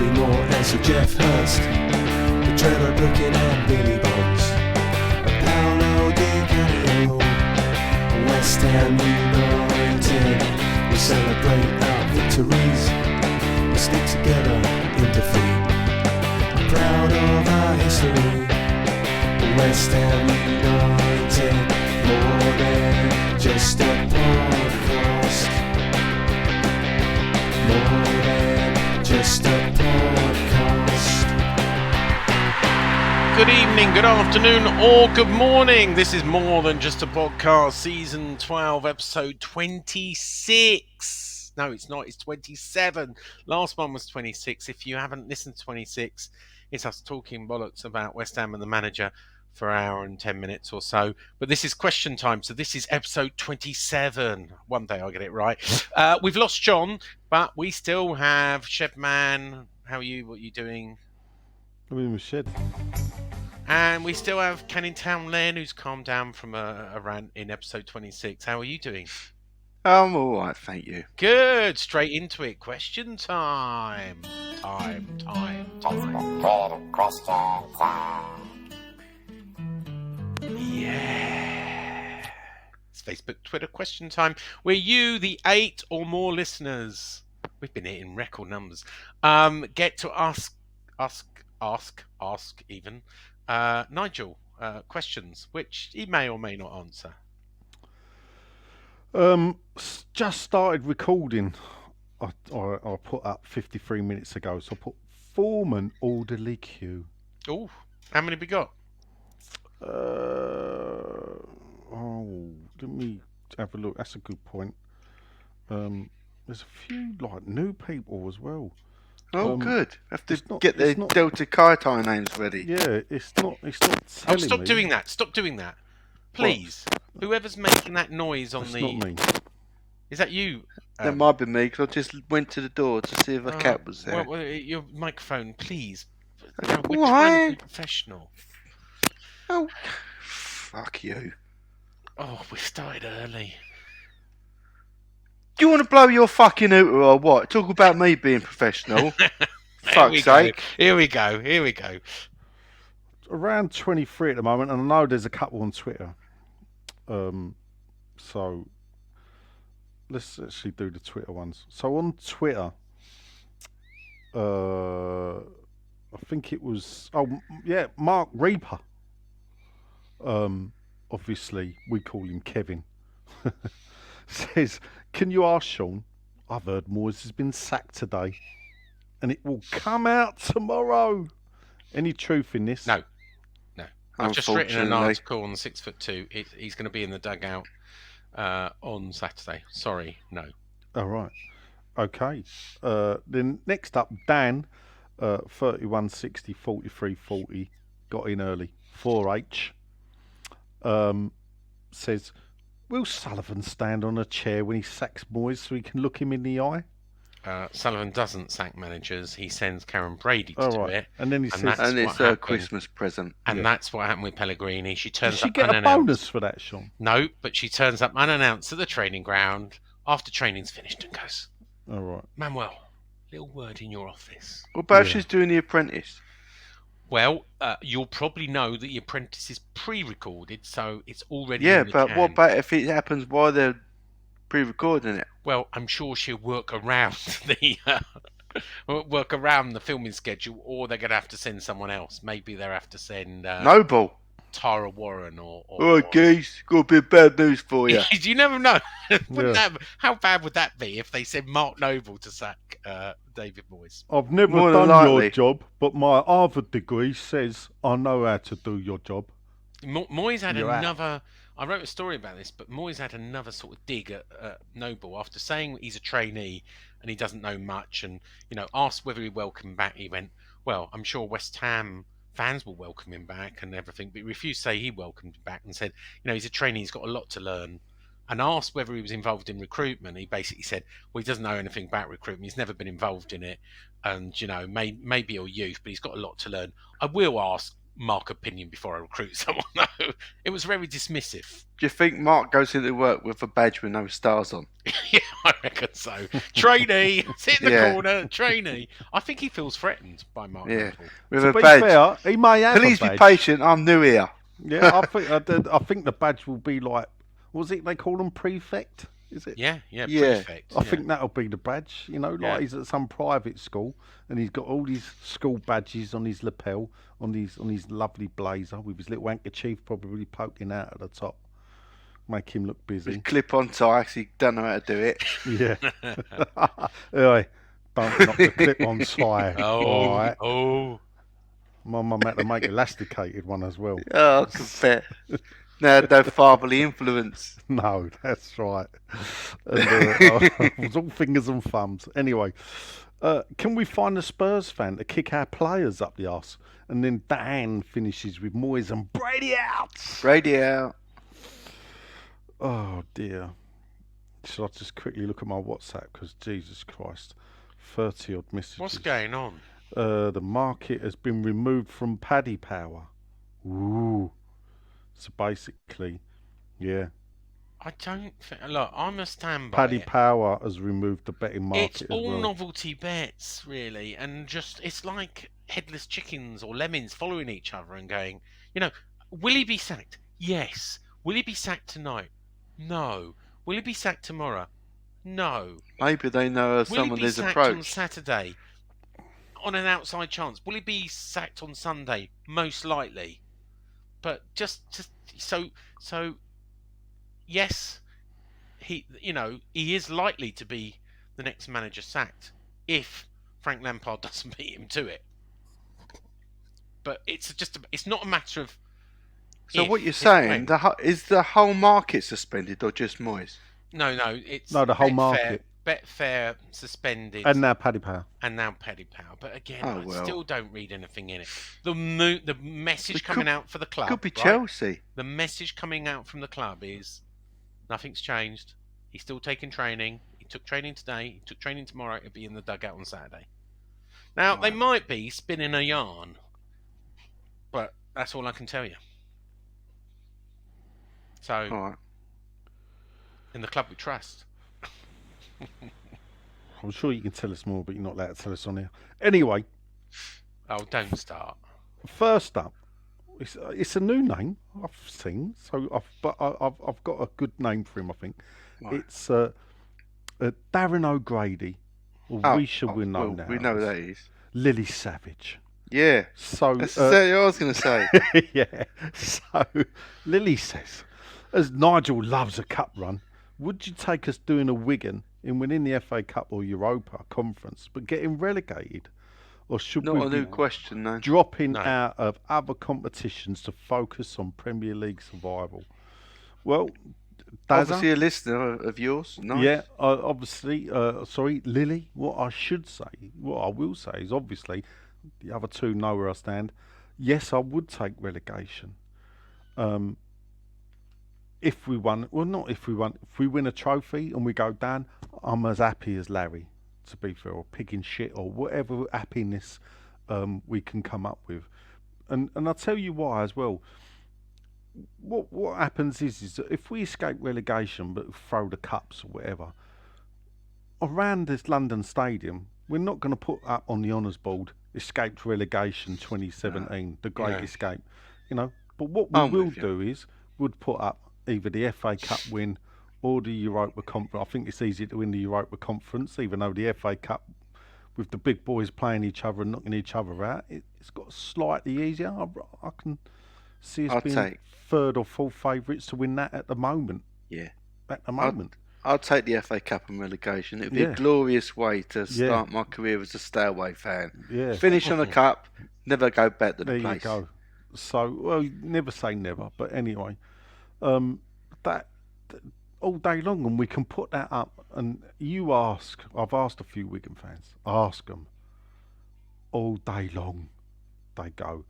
Bobby Moore and Sir Jeff Hurst, the Trevor Brooking and Billy Bonds, Paolo Di Canio, West Ham United. We celebrate our victories, we stick together in defeat. Proud of our history, West Ham United, more than just a podcast, more than just a podcast. Good evening, good afternoon, or good morning. This is More Than Just a Podcast, Season 12, Episode 26. No, it's not, it's 27. Last one was 26. If you haven't listened to 26, it's us talking bollocks about West Ham and the manager for an hour and 10 minutes or so. But this is question time, so this is Episode 27. One day I'll get it right. We've lost John, but we still have Shedman. How are you? What are you doing? I'm in the shed. And we still have Canning Town Len, who's calmed down from a rant in episode 26. How are you doing? I'm all right, thank you. Good. Straight into it. Question time. Time. Yeah. It's Facebook, Twitter question time. Where you, the 8 or more listeners, we've been hitting record numbers, get to ask even Nigel questions, which he may or may not answer. Just started recording. I put up 53 minutes ago, so I put foreman orderly queue. Oh, how many have we got? Let me have a look. That's a good point. There's a few like new people as well. Oh, good. Have to get the Delta Chi Thai names ready. Yeah, it's not telling stop me. doing that. Stop doing that. Please. What? Whoever's making that noise on That's the... not me. Is that you? That might be me, because I just went to the door to see if a cat was there. Well, your microphone, please. Why? We're trying to be professional. Oh, fuck you. Oh, we started early. Do you want to blow your fucking hooter or what? Talk about me being professional. Fuck's sake. Here we go. Around 23 at the moment, and I know there's a couple on Twitter. So let's actually do the Twitter ones. So on Twitter, I think it was Mark Reaper. Obviously we call him Kevin. Says, can you ask Sean? I've heard Moyes has been sacked today, and it will come out tomorrow. Any truth in this? No. I've just written an article on the 6'2". He's going to be in the dugout on Saturday. Sorry, no. All right. Okay. Then next up, Dan, 3160 43 40, got in early. 4H. Says, will Sullivan stand on a chair when he sacks Moyes so he can look him in the eye? Sullivan doesn't sack managers. He sends Karen Brady to do it. And then he says... And it's a Christmas present. And that's what happened with Pellegrini. She turns Did she up get unannounced. a bonus for that, Sean? No, but she turns up unannounced at the training ground after training's finished and goes, all right. Manuel, little word in your office. What about she's doing The Apprentice? Well, you'll probably know that The Apprentice is pre-recorded, so it's already in the but can. What about if it happens while they're pre-recording it? Well, I'm sure she'll work around the filming schedule, or they're going to have to send someone else. Maybe they'll have to send Noble, Tara Warren, or geez, got a bit of bad news for you. You never know. How bad would that be if they sent Mark Noble to sack David Moyes? I've never done your job, but my Harvard degree says I know how to do your job. Moyes had another... I wrote a story about this, but Moyes had another sort of dig at Noble after saying he's a trainee and he doesn't know much, and asked whether he'd welcome him back. He went, well, I'm sure West Ham fans will welcome him back and everything, but he refused to say he welcomed him back and said, he's a trainee, he's got a lot to learn. And asked whether he was involved in recruitment, he basically said, well, he doesn't know anything about recruitment, he's never been involved in it, and maybe he'll youth, but he's got a lot to learn. I will ask Mark opinion before I recruit someone. No, it was very dismissive. Do you think Mark goes into work with a badge with no stars on? Yeah, I reckon so. Trainee, sit in the Yeah. corner, trainee. I think he feels threatened by Mark Yeah. Noble. With To a be badge. fair, he may have Please a be badge. patient. I'm new here. Yeah, I think the badge will be like, what was it they call them, prefect? Is it? Yeah, Yeah. prefect. I think that'll be the badge. You know, like Yeah. he's at some private school and he's got all these school badges on his lapel, on his lovely blazer with his little handkerchief probably poking out at the top, make him look busy. With clip-on tie, 'cause he don't know how to do it. Yeah. Oi, don't knock the clip on tie. All right. Oh. My mum had to make elasticated one as well. Oh, I can bet. No fatherly influence. No, that's right. And, it was all fingers and thumbs. Anyway, can we find a Spurs fan to kick our players up the arse? And then Dan finishes with Moyes and Brady out. Brady out. Oh, dear. Should I just quickly look at my WhatsApp? Because, Jesus Christ, 30 odd messages. What's going on? The market has been removed from Paddy Power. Ooh. So basically, yeah. I don't think. Look, I'm a stand by Paddy it. Power has removed the betting market It's as all well. novelty bets, really, and just it's like headless chickens or lemmings following each other and going, will he be sacked? Yes. Will he be sacked tonight? No. Will he be sacked tomorrow? No. Maybe they know Will someone he be is sacked on approached. Saturday? On an outside chance. Will he be sacked on Sunday? Most likely. But just so yes, he is likely to be the next manager sacked if Frank Lampard doesn't beat him to it. But it's not a matter of. So if, what you're it's saying, when. is the whole market suspended or just Moyes? No, it's No, the whole Betfair- market. Betfair suspended. And now Paddy Power. And now Paddy Power. But again, Oh, I well. still don't read anything in it. The message It coming could- out for the club. Could be right? Chelsea. The message coming out from the club is nothing's changed. He's still taking training. He took training today. He took training tomorrow. He'll be in the dugout on Saturday. Now, they might be spinning a yarn. But that's all I can tell you. So, All right. in the club we trust. I'm sure you can tell us more, but you're not allowed to tell us on here. Anyway, Oh, don't start. first up, it's a new name I've seen, so I've got a good name for him. I think Right. it's Darren O'Grady, or we should we know now. We know that is. Lily Savage. Yeah. So That's exactly what I was going to say. yeah. So Lily says, as Nigel loves a cup run, would you take us doing a Wigan in winning the FA Cup or Europa Conference, but getting relegated, or should Not we a new be question, no. dropping No. out of other competitions to focus on Premier League survival? Well, Dazza, Obviously a listener of yours. Nice. yeah, obviously, sorry, Lily, what I will say is obviously, the other two know where I stand. Yes, I would take relegation. If we won, well, not if we won, if we win a trophy and we go down, I'm as happy as Larry, to be fair, or picking shit, or whatever happiness we can come up with. And I'll tell you why as well. What happens is that if we escape relegation but throw the cups or whatever around this London stadium, we're not going to put up on the honours board escaped relegation 2017, the great No. escape, But what we I'm will with you. do is would put up either the FA Cup win or the Europa Conference. I think it's easier to win the Europa Conference, even though the FA Cup, with the big boys playing each other and knocking each other out, it's got slightly easier. I can see us I'll being take. third or fourth favourites to win that at the moment. Yeah. At the moment. I'll take the FA Cup and relegation. It'd be Yeah. a glorious way to Yeah. start my career as a Stowaway fan. Yeah. Finish on a cup, never go back to the There place. you go. So, well, never say never, but anyway, that all day long, and we can put that up. And I've asked a few Wigan fans, ask them all day long. They go,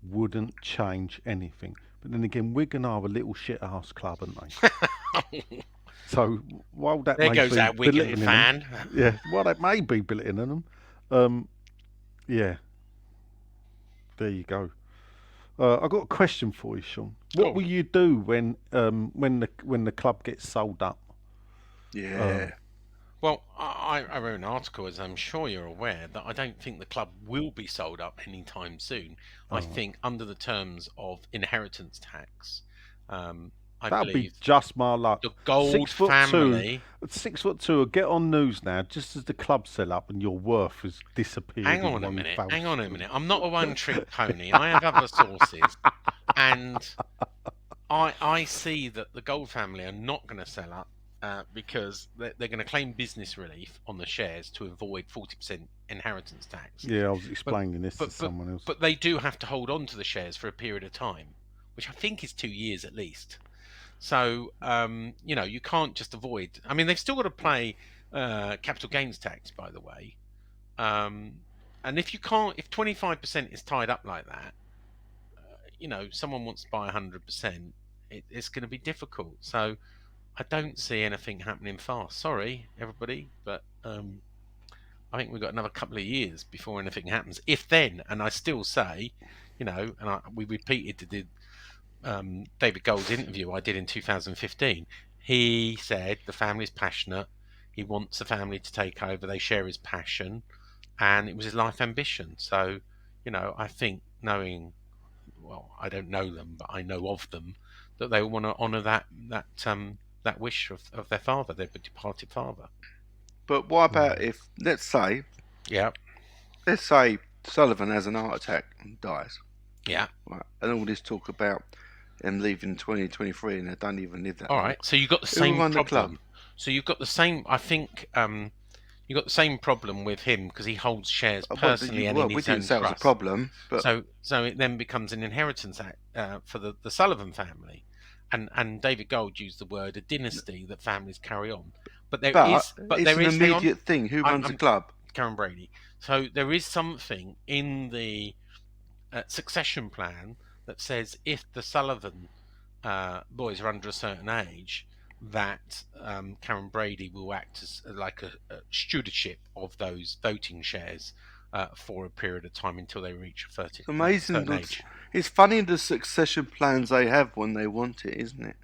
wouldn't change anything. But then again, Wigan are a little shit ass club, aren't they? So while that There may goes be that Wigan belittling them, fan. yeah, well, that may be belittling them. Yeah, there you go. I've got a question for you, Sean. What will you do when the club gets sold up? Yeah. Well, I wrote an article, as I'm sure you're aware, that I don't think the club will be sold up anytime soon. I think under the terms of inheritance tax, I That'd be believe just my luck. the Gold family. 6'2" will get on news now, just as the club sell up and your worth has disappeared. Hang on a minute. I'm not a one-trick pony. I have other sources, and I see that the Gold family are not going to sell up because they're going to claim business relief on the shares to avoid 40% inheritance tax. Yeah, I was explaining this to someone else. But they do have to hold on to the shares for a period of time, which I think is 2 years at least. So, you can't just avoid. I mean, they've still got to pay capital gains tax, by the way. And if 25% is tied up like that, someone wants to buy 100%, it's going to be difficult. So, I don't see anything happening fast. Sorry, everybody, but I think we've got another couple of years before anything happens. If then, and I still say, we repeated the David Gold's interview I did in 2015. He said the family's passionate. He wants the family to take over. They share his passion, and it was his life ambition. So, I think I don't know them, but I know of them, that they want to honour that wish of their father, their departed father. But what about if, let's say Sullivan has an heart attack and dies? Yeah. Right. And all this talk about him leaving in 2023 and they don't even live that long. All right. So you've got the same problem. The club? So you've got the same, I think, you've got the same problem with him because he holds shares personally and in his own trust. We didn't say it was a problem. But... So it then becomes an inheritance act for the Sullivan family. And David Gold used the word a dynasty that families carry on. But there is an immediate thing. Who runs the club? Karen Brady. So there is something in the succession plan that says if the Sullivan boys are under a certain age, that Karen Brady will act as like a stewardship of those voting shares for a period of time until they reach a certain age. It's funny the succession plans they have when they want it, isn't it?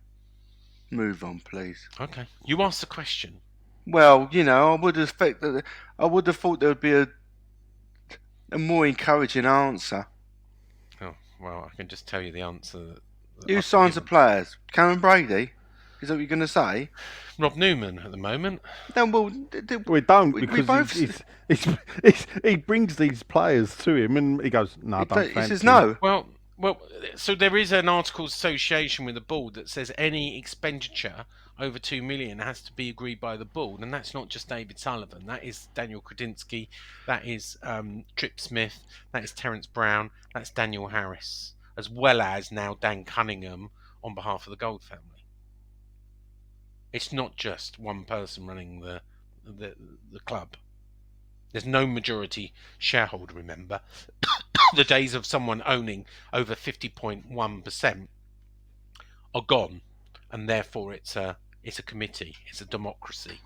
Move on, please. Okay. You asked the question. Well, I would have thought there would be a more encouraging answer. Oh, well, I can just tell you the answer. Who signs the players? Karen Brady? Is that what you're going to say? Rob Newman at the moment. No, we don't because he brings these players to him and he goes, no, I don't fancy. He says no. Well, so there is an articles association with the board that says any expenditure over 2 million has to be agreed by the board, and that's not just David Sullivan. That is Daniel Kredinsky, that is Trip Smith, that is Terence Brown, that's Daniel Harris, as well as now Dan Cunningham on behalf of the Gold family. It's not just one person running the club. There's no majority shareholder, remember. The days of someone owning over 50.1% are gone, and therefore it's a committee, it's a democracy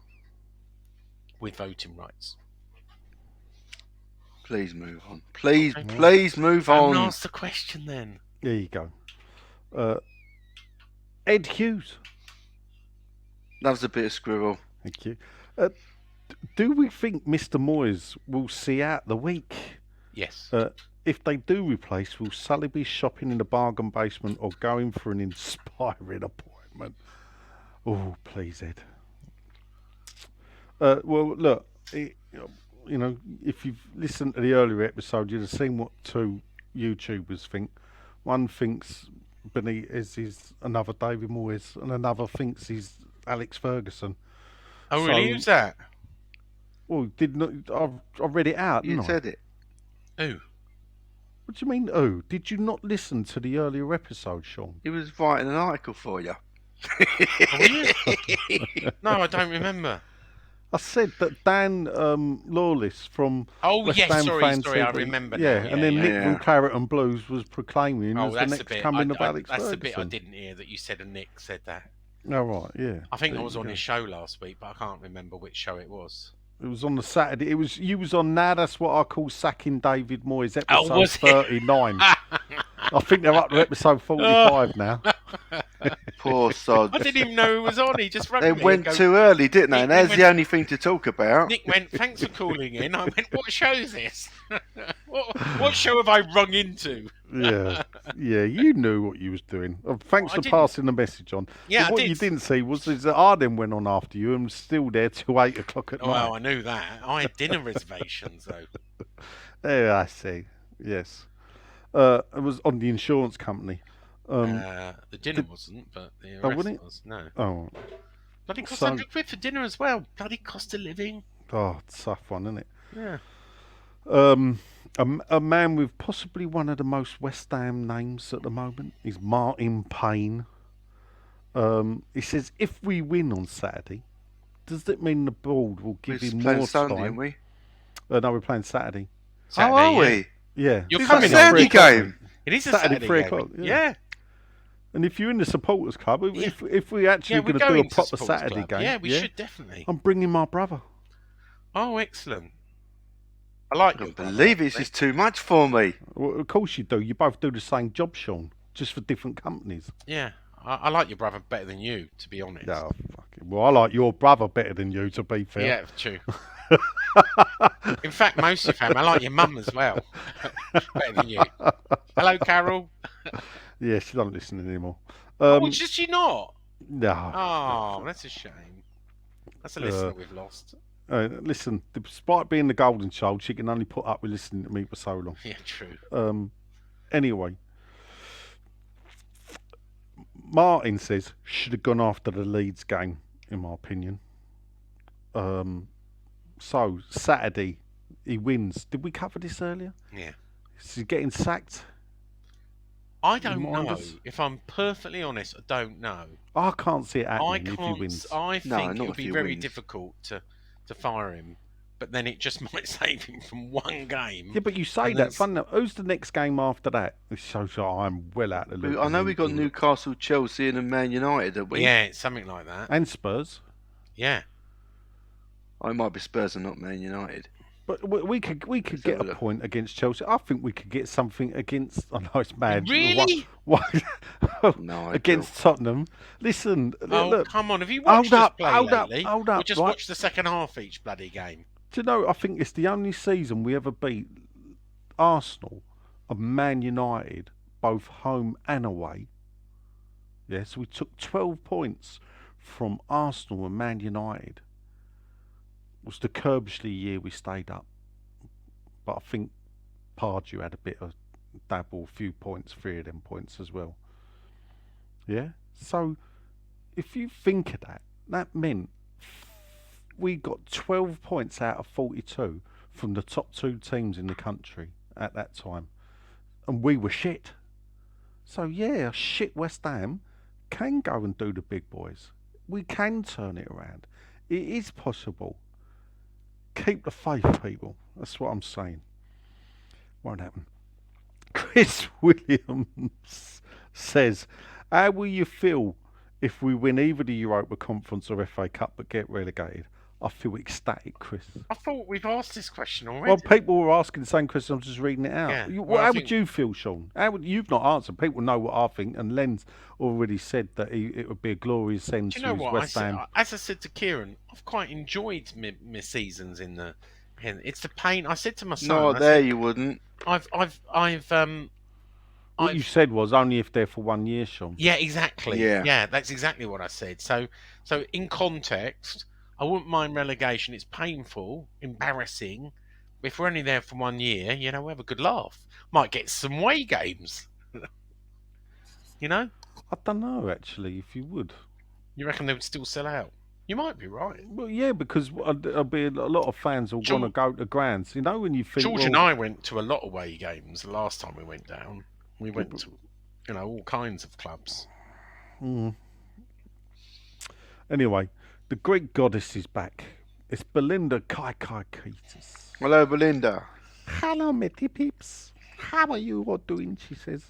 with voting rights. Please move on. Please move on. Ask the question then. There you go. Ed Hughes. Loves a bit of squirrel. Thank you. Do we think Mr. Moyes will see out the week? Yes. If they do replace, will Sully be shopping in the bargain basement or going for an inspiring appointment? Oh, please, Ed. Well, look, if you've listened to the earlier episode, you'd have seen what two YouTubers think. One thinks Benitez is another David Moyes, and another thinks he's Alex Ferguson. Oh, really? Who's that? Well, I read it out. You said it. Who? What do you mean, oh? Did you not listen to the earlier episode, Sean? He was writing an article for you. No, I don't remember. I said that Dan Lawless from West Ham sorry, I remember now. Yeah, and then Nick from Claret and Blues was proclaiming as the next coming of Alex Ferguson. That's the bit I didn't hear, that you said and Nick said that. Oh, right, yeah. I think I was on his show last week, but I can't remember which show it was. It was on the Saturday. You was on Now That's What I Call Sacking David Moyes, episode 39. I think they're up to episode 45 now. Poor sod. I didn't even know who was on. He just rang They me. went too early, didn't they? Nick And that's went- the only thing to talk about. Nick went, "Thanks for calling in." I went, "What show is this? what show have I rung into?" Yeah, you knew what you was doing. Thanks I for didn't. passing the message on. Yeah, But I what did. you didn't see was that Arden went on after you and was still there till 8 o'clock at Oh, well, I night. knew that. I had dinner reservations though. Yeah, I see. Yes. It was on the insurance company. The dinner wasn't, but the rest wasn't it? was. No. Oh, Bloody cost So- £100 for dinner as well. Bloody cost of living. tough one, isn't it? Yeah. A man with possibly one of the most West Ham names at the moment is Martin Payne. He says, if we win on Saturday, does that mean the board will give We're him playing more Sunday, time? aren't we? No, we're playing Saturday. Saturday, How are yeah. we? Yeah. You're It's coming a Saturday 3 o'clock, game. mate. It is a Saturday, Saturday 3 game. o'clock, yeah. Yeah. And if you're in the supporters club, Yeah. if we're actually Yeah, we're going to do going a to proper Supporters Saturday Club. game, Yeah, we should definitely. I'm bringing my brother. Oh, excellent. I like I your can't believe brother, this is too much for me. Well, of course you do. You both do the same job, Sean, just for different companies. Yeah, I like your brother better than you, to be honest. No, fucking. Well, I like your brother better than you, to be fair. Yeah, true. In fact, most of your family, I like your mum as well. Better than you. Hello, Carol. Yeah, she doesn't listen anymore. Oh, does she not? No. Oh, that's a shame. That's a listener we've lost. Listen, despite being the golden child, she can only put up with listening to me for so long. Yeah, true. Anyway, Martin says should have gone after the Leeds game, in my opinion. So Saturday, he wins. Did we cover this earlier? Yeah. Is he getting sacked? I don't mind know. us? If I'm perfectly honest, I don't know. I can't see it I happening if he can't. wins. I No, think not it would if be he very wins. difficult to fire him, but then it just might save him from one game. Yeah, but you say And that. that's- Fun enough, who's the next game after that? It shows I'm well out of the loop. I know we got Newcastle, Chelsea, and Man United, have we? Yeah, it's something like that. and Spurs. Yeah. I might be Spurs and not Man United. But we could Let's get have a a look. point against Chelsea. I think we could get something against. I know it's mad. Really? What? No, I against Tottenham. Listen, Oh, look. come on. Have you Hold watched us up, play hold up, lately? hold up, We just right. watched the second half each bloody game. Do you know? I think it's the only season we ever beat Arsenal and Man United, both home and away. Yes, we took 12 points from Arsenal and Man United. It was the Kirbishley year we stayed up, but I think Pardew had a bit of dabble, a few points, 3 of them points as well. Yeah. So if you think of that, that meant we got 12 points out of 42 from the top 2 teams in the country at that time, and we were shit. So yeah, shit West Ham can go and do the big boys. We can turn it around. It is possible. Keep the faith, people. That's what I'm saying. Won't happen. Chris Williams says, how will you feel if we win either the Europa Conference or FA Cup but get relegated? I feel ecstatic, Chris. I thought we've asked this question already. Well, people were asking the same question. I'm just reading it out. Yeah, You- well, I how think- would you feel, Sean? You've not answered. People know what I think, and Len's already said that it would be a glorious end Do to you know his what? West Ham. As I said to Kieran, I've quite enjoyed my seasons in the. It's the pain. I said to my son, Not I there, said, you wouldn't. What you said was only if they're for 1 year, Sean. Yeah, exactly. Yeah. That's exactly what I said. So in context, I wouldn't mind relegation. It's painful, embarrassing. If we're only there for 1 year, we have a good laugh. Might get some away games. I don't know, actually, if you would. You reckon they would still sell out? You might be right. Well, yeah, because there'll be a lot of fans will want to go to grounds. When you think... George and I went to a lot of away games the last time we went down. We went to, all kinds of clubs. Anyway, the Greek goddess is back. It's Belinda Kaikaikitis. Hello, Belinda. Hello, Mitty peeps. How are you all doing, she says.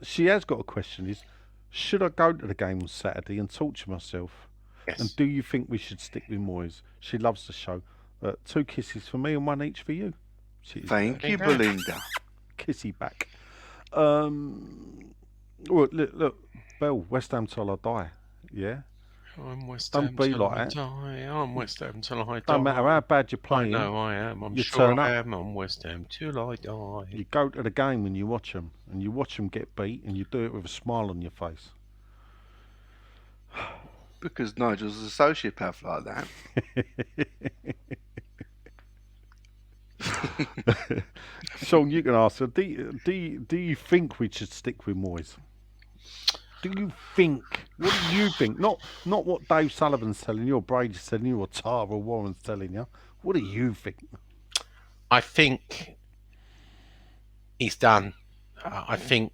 She has got a question, should I go to the game on Saturday and torture myself? Yes. And do you think we should stick with Moyes? She loves the show. 2 kisses for me and 1 each for you. Thank you, Belinda. Kissy back. Well, look, Bell, West Ham till I die. Yeah. I'm West Don't Ham be till like I that. die. I'm West Ham till I die. Don't matter how bad you're I playing. know I am. I'm you sure turn I up. am. I'm West Ham till I die. You go to the game and you watch them, and you watch them get beat, and you do it with a smile on your face. Because Nigel's a sociopath like that. Sean, you can answer. Do you think we should stick with Moyes? Do you think? What do you think? Not what Dave Sullivan's telling you, or Brady's telling you, or Tara Warren's telling you. What do you think? I think he's done. I think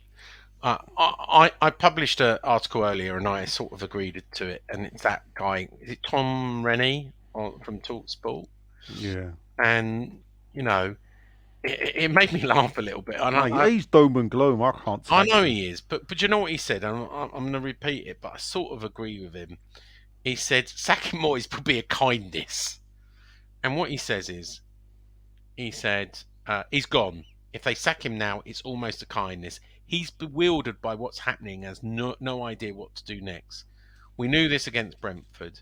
I published an article earlier, and I sort of agreed to it. And it's that guy. Is it Tom Rennie from TalkSport? Yeah. And you know, it made me laugh a little bit. And he's doom and gloom. I can't. I know he is, but you know what he said? I'm going to repeat it, but I sort of agree with him. He said sacking Moyes would be a kindness, and what he says is, he said he's gone. If they sack him now, it's almost a kindness. He's bewildered by what's happening, has no idea what to do next. We knew this against Brentford.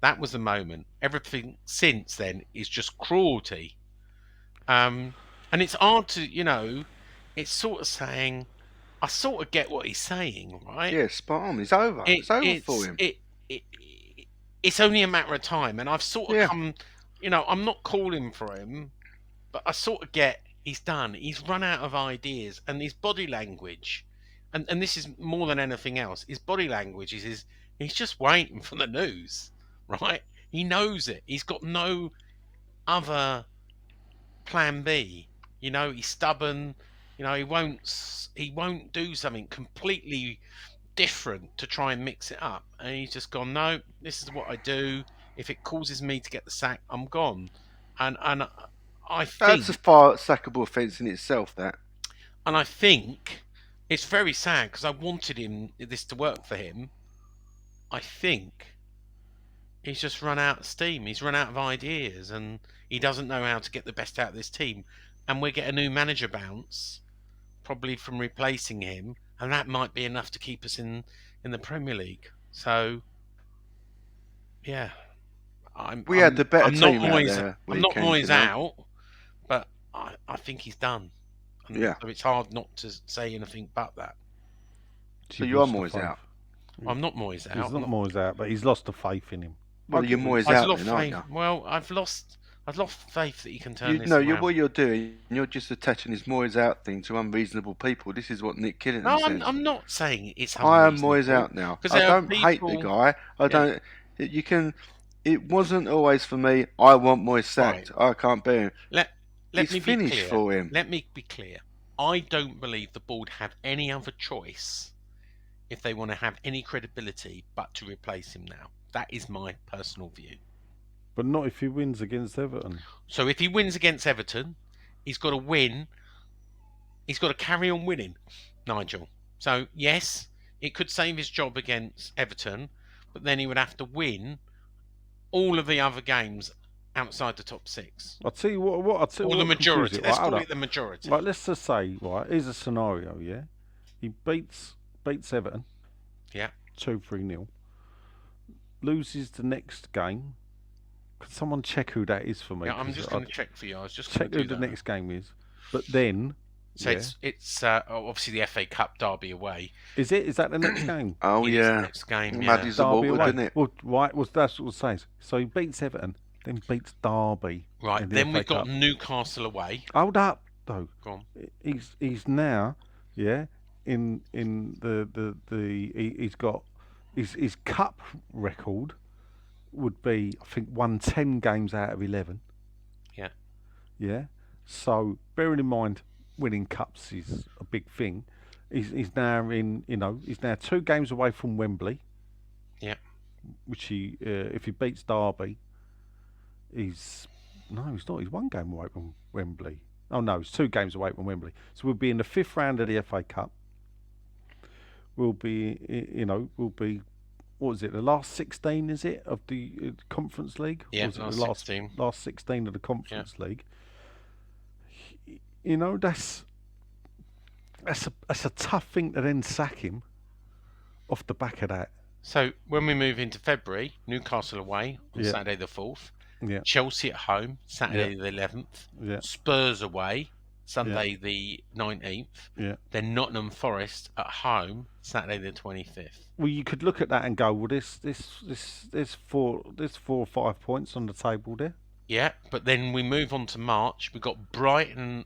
That was the moment. Everything since then is just cruelty. And it's hard to, it's sort of saying, I sort of get what he's saying, right? Yeah, spot on. It's over. It's over for him. It's only a matter of time. And I've sort of come, I'm not calling for him, but I sort of get he's done. He's run out of ideas. And his body language, and this is more than anything else, his body language is he's just waiting for the news, right? He knows it. He's got no other plan B. He's stubborn. He won't do something completely different to try and mix it up. And he's just gone, no, this is what I do. If it causes me to get the sack, I'm gone. And I think that's a far sackable offence in itself. That. And I think it's very sad because I wanted this to work for him. I think he's just run out of steam. He's run out of ideas, and he doesn't know how to get the best out of this team. And we get a new manager bounce, probably from replacing him, and that might be enough to keep us in the Premier League. So, yeah, we had the better team out Moyes, there. I'm not Moyes out, but I think he's done. And yeah. So it's hard not to say anything but that. So you are Moyes out. I'm not Moyes out. He's not Moyes out, but he's lost the faith in him. Well, you're Moyes out then, aren't you? Well, I've lost faith that he can turn this around. What you're doing, you're just attaching this Moyes out thing to unreasonable people. This is what Nick Killington says. I'm not saying it's unreasonable. I am Moyes out now. I don't hate the guy. I don't. You can. It wasn't always for me. I want Moyes sacked. Right. I can't bear him. Let me finished be clear. For him. Let me be clear. I don't believe the board have any other choice if they want to have any credibility but to replace him now. That is my personal view. But not if he wins against Everton. So if he wins against Everton, he's got to win. He's got to carry on winning, Nigel. So yes, it could save his job against Everton, but then he would have to win all of the other games outside the top six. I'll tell you what. I'll tell you or what the majority. Let's call it the majority. Right, let's just say, right, here's a scenario, yeah? He beats Everton. Yeah. 2-3-0. Loses the next game. Can someone check who that is for me? Yeah, I'm just going to check for you. I was just check who the next game is. But then... So it's obviously the FA Cup derby away. Is it? Is that the next game? Oh, yeah. Next game, Muddies the water, doesn't it? Well, right, that's what it says. So he beats Everton, then beats Derby. Right, then we've got Newcastle away. Hold up, though. Go on. He's now, in he's got his cup record would be, I think, won 10 games out of 11. Yeah. Yeah. So bearing in mind winning cups is a big thing. He's now he's now 2 games away from Wembley. Yeah. Which he if he beats Derby, he's not. He's 1 game away from Wembley. Oh no, he's 2 games away from Wembley. So we'll be in the 5th round of the FA Cup. We'll be what is it? The last 16 is it of the Conference League? Yeah, last 16. Last 16 of the Conference League. That's That's a tough thing to then sack him off the back of that. So when we move into February, Newcastle away on Saturday the 4th, Chelsea at home Saturday the 11th, Spurs away Sunday the 19th, then Nottingham Forest at home Saturday the 25th. Well, you could look at that and go, well, there's 4 or 5 points on the table there. Yeah, but then we move on to March. We've got Brighton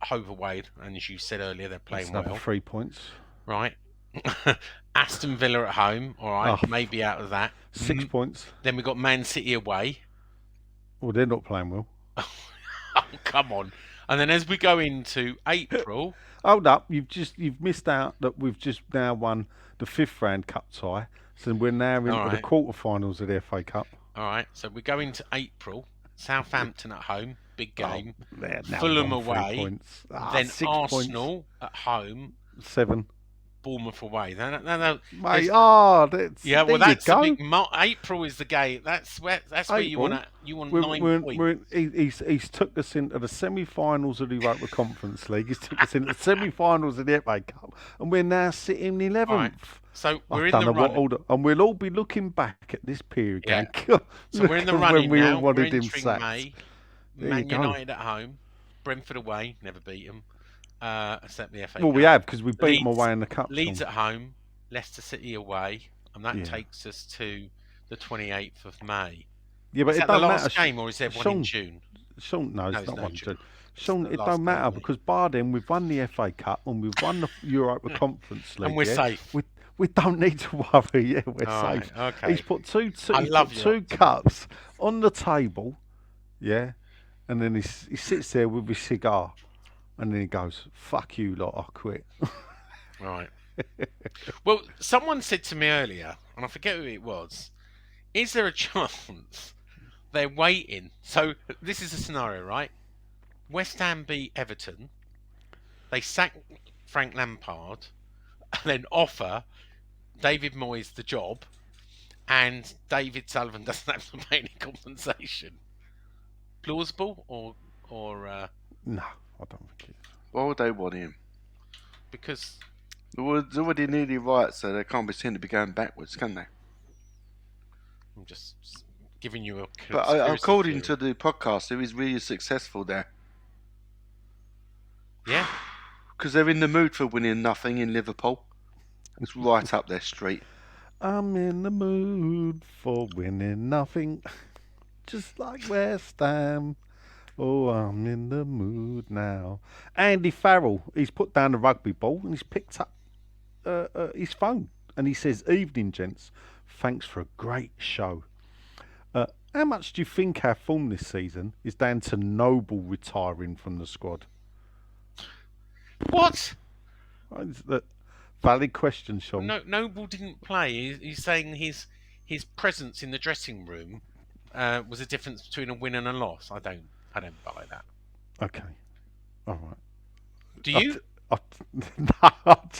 Hove away, and as you said earlier, they're playing well. 3 points. Right. Aston Villa at home, all right, maybe out of that. 6 points. Then we've got Man City away. Well, they're not playing well. Oh, come on. And then as we go into April... Hold up, you've missed out that we've just now won the 5th round cup tie, so we're now into the quarterfinals of the FA Cup. All right, so we go into April. Southampton at home, big game. Oh, Fulham away. Then 6 Arsenal points. At home. 7. Bournemouth away. Mate, that's the big. April is the game. That's where you want 9 points. He's took us into the semi-finals of the Europa Conference League. He's took us into the semi-finals of the FA Cup, and we're now sitting 11th. Right. So we're in the run, and we'll all be looking back at this period. Yeah. Going, so we're in the running when we now. All wanted we're him sacked. May. Man United at home. Brentford away. Never beat them. Except the FA Cup. Well, we have because we beat them away in the cup. Leeds at home, Leicester City away, and that takes us to the 28th of May. Yeah, but is that the last game, or is there one in June? Sean, no, it's not one in June. Sean, it don't matter because bar then we've won the FA Cup and we've won the Europa Conference League, and we're safe. We don't need to worry. Yeah, we're safe. Right, okay. He's put two cups on the table, and then he sits there with his cigar. And then he goes, "Fuck you lot, I quit." Right. Well, someone said to me earlier, and I forget who it was, is there a chance they're waiting? So this is a scenario, right? West Ham beat Everton, they sack Frank Lampard, and then offer David Moyes the job, and David Sullivan doesn't have to pay any compensation. Plausible or no. I don't think it is. Why would they want him? Because it's already nearly right, so they can't be seen to be going backwards, can they? I'm just giving you a. But according to the podcast, he was really successful there. Yeah. Because they're in the mood for winning nothing in Liverpool. It's right up their street. I'm in the mood for winning nothing, just like West Ham. Oh, I'm in the mood now. Andy Farrell, he's put down the rugby ball and he's picked up his phone. And he says, "Evening, gents. Thanks for a great show. How much do you think our form this season is down to Noble retiring from the squad?" What? Valid question, Sean. No, Noble didn't play. He's saying his presence in the dressing room was a difference between a win and a loss. I don't buy that. Okay. All right. Do you?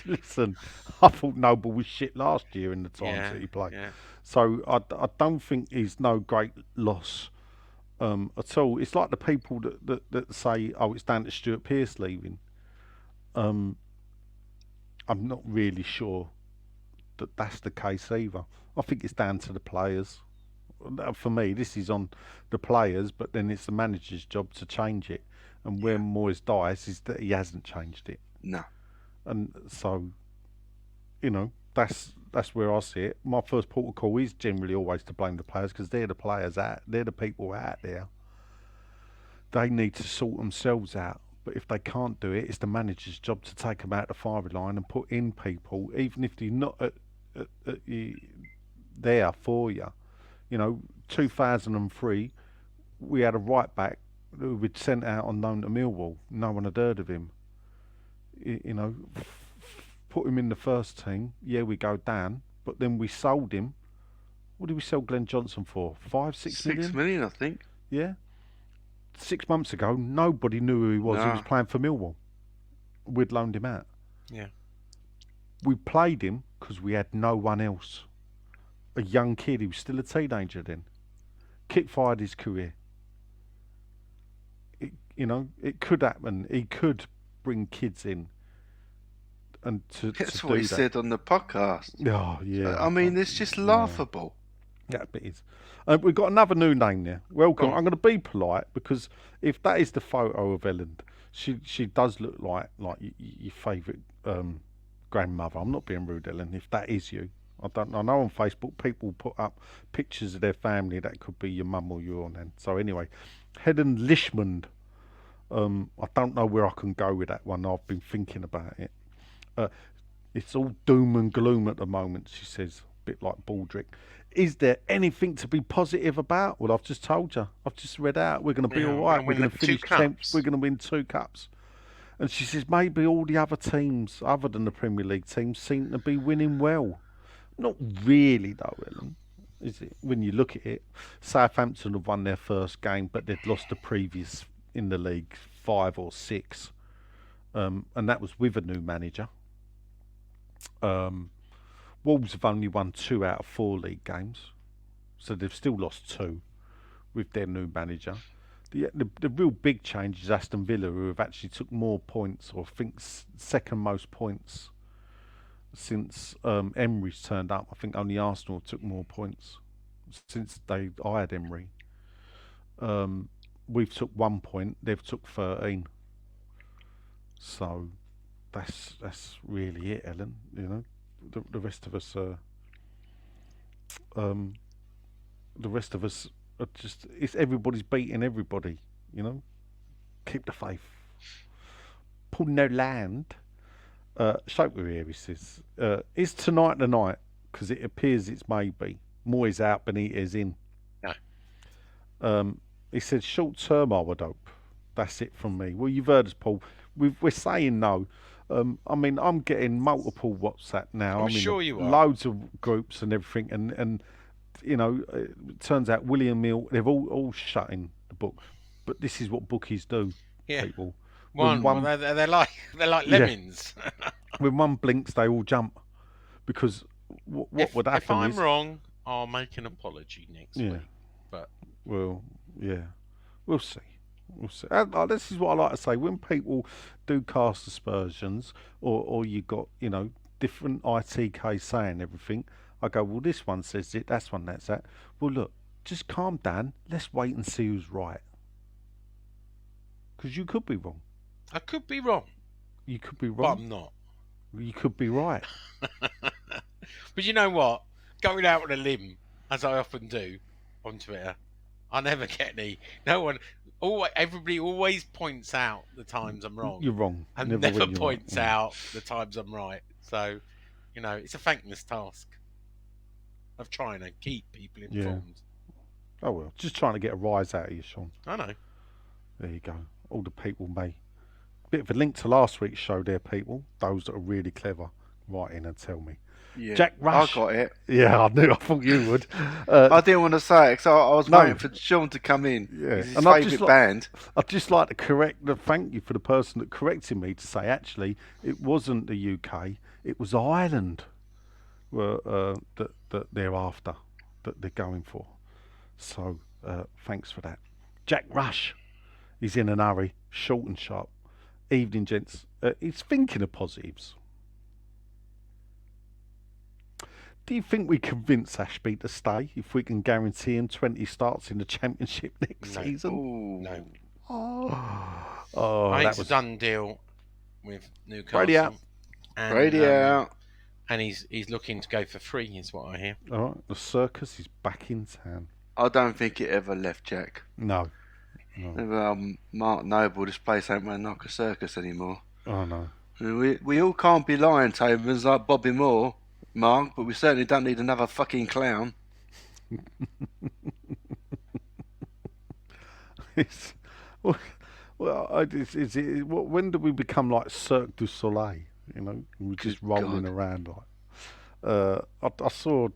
Listen, I thought Noble was shit last year in the times that he played. Yeah. So I don't think he's no great loss at all. It's like the people that say, "Oh, it's down to Stuart Pearce leaving." I'm not really sure that that's the case either. I think it's down to the players. For me, this is on the players, but then it's the manager's job to change it. And where Moyes dies is that he hasn't changed it. No. And so, that's where I see it. My first port of call is generally always to blame the players because they're the players they're the people out there. They need to sort themselves out. But if they can't do it, it's the manager's job to take them out the firing line and put in people, even if they're not there for you. 2003, we had a right back who we'd sent out on loan to Millwall. No one had heard of him. Put him in the first team. Yeah, we go down. But then we sold him. What did we sell Glenn Johnson for? 6 million? 6 million, I think. Yeah. 6 months ago, nobody knew who he was. No. He was playing for Millwall. We'd loaned him out. Yeah. We played him because we had no one else. A young kid, he was still a teenager then. Kick-fired his career. It could happen. He could bring kids in That's what he said on the podcast. Oh, yeah. I mean, it's just laughable. Yeah, it is. We've got another new name there. Welcome. I'm going to be polite because if that is the photo of Ellen, she does look like your favourite grandmother. I'm not being rude, Ellen. If that is you, I know on Facebook people put up pictures of their family that could be your mum or your nan. So anyway, Helen Lishmond. I don't know where I can go with that one. I've been thinking about it. It's all doom and gloom at the moment, she says, a bit like Baldrick. Is there anything to be positive about? Well, I've just told you. I've just read out. We're going to be all right. We're going to finish 10th. We're going to win 2 cups. And she says maybe all the other teams, other than the Premier League teams, seem to be winning well. Not really, though, Ellen. Is it? When you look at it, Southampton have won their first game, but they'd lost the previous in the league 5 or 6. And that was with a new manager. Wolves have only won 2 out of 4 league games, so they've still lost 2 with their new manager. The real big change is Aston Villa, who have actually took more points, or I think second most points since Emery's turned up. I think only Arsenal took more points since they hired Emery. We've took 1 point, they've took 13. So that's really it, Ellen. You know, the rest of us are just, it's everybody's beating everybody. You know, keep the faith. Pull no land. Shaker here, he says, is tonight the night? Because it appears it's maybe. Moyes out, Benitez in. No. He said short term, I would hope. That's it from me. Well, you've heard us, Paul. We're saying no. I mean, I'm getting multiple WhatsApp now. I'm sure you are. Loads of groups and everything, and you know, it turns out William Mill, they've all shutting the book. But this is what bookies do, people. Well, they're like lemons. Yeah. When one blinks, they all jump. Because what would happen? If I'm wrong, I'll make an apology next week. But well, yeah, we'll see. We'll see. This is what I like to say. When people do cast aspersions, or you got, you know, different ITK saying everything, I go, well, this one says it, that's one that's that. Well, look, just calm down. Let's wait and see who's right. Because you could be wrong. I could be wrong. You could be wrong. But I'm not. You could be right. But you know what? Going out on a limb, as I often do on Twitter, I never get any. No one. Everybody always points out the times I'm wrong. You're wrong. And never points out the times I'm right. So, you know, it's a thankless task of trying to keep people informed. Oh, well, just trying to get a rise out of you, Sean. I know. There you go. All the people may. Bit of a link to last week's show there, people. Those that are really clever, write in and tell me. Yeah, Jack Rush. I got it. Yeah, I knew. I thought you would. I didn't want to say it because I was waiting for Sean to come in. Yeah, his favourite band. I'd just like to thank you for the person that corrected me to say actually it wasn't the UK, it was Ireland. That they're after, that they're going for. So thanks for that. Jack Rush, he's in an hurry, short and sharp. Evening, gents. He's thinking of positives. Do you think we convince Ashby to stay if we can guarantee him 20 starts in the Championship next season? Ooh. No. Oh, I think that it's was a done deal with Newcastle. Brady out. Brady out. And he's looking to go for 3, is what I hear. All right, the circus is back in town. I don't think it ever left, Jack. No. Mark Noble, this place ain't run like a circus anymore. Oh, no. We all can't be lion tamers like Bobby Moore, Mark, but we certainly don't need another fucking clown. When do we become like Cirque du Soleil? You know, we're just rolling around like. I saw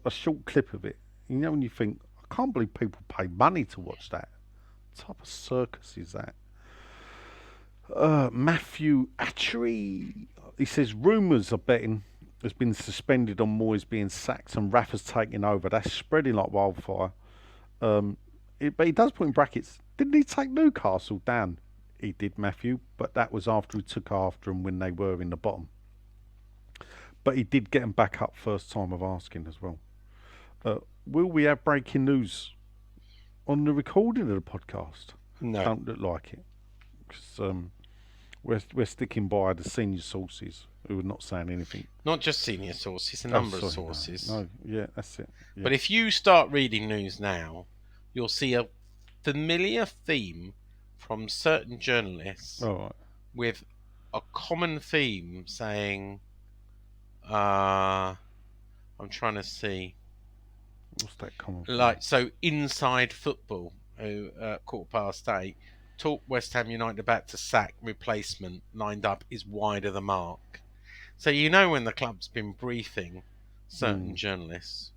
a short clip of it. You know, when you think, I can't believe people pay money to watch that. What type of circus is that? Matthew Atchery, he says rumours are betting has been suspended on Moyes being sacked and Rafa's taking over. That's spreading like wildfire. But he does put in brackets, didn't he take Newcastle down? He did, Matthew, but that was after he took after them when they were in the bottom. but he did get them back up first time of asking as well. Will we have breaking news on the recording of the podcast? No. Don't look like it. Because we're sticking by the senior sources who are not saying anything. Not just senior sources, a number of sources. No, yeah, that's it. Yeah. But if you start reading news now, you'll see a familiar theme from certain journalists with a common theme saying, I'm trying to see. What's that common? So Inside Football, who 8:15, talk West Ham United about to sack replacement lined up is wide of the mark. So when the club's been briefing certain journalists,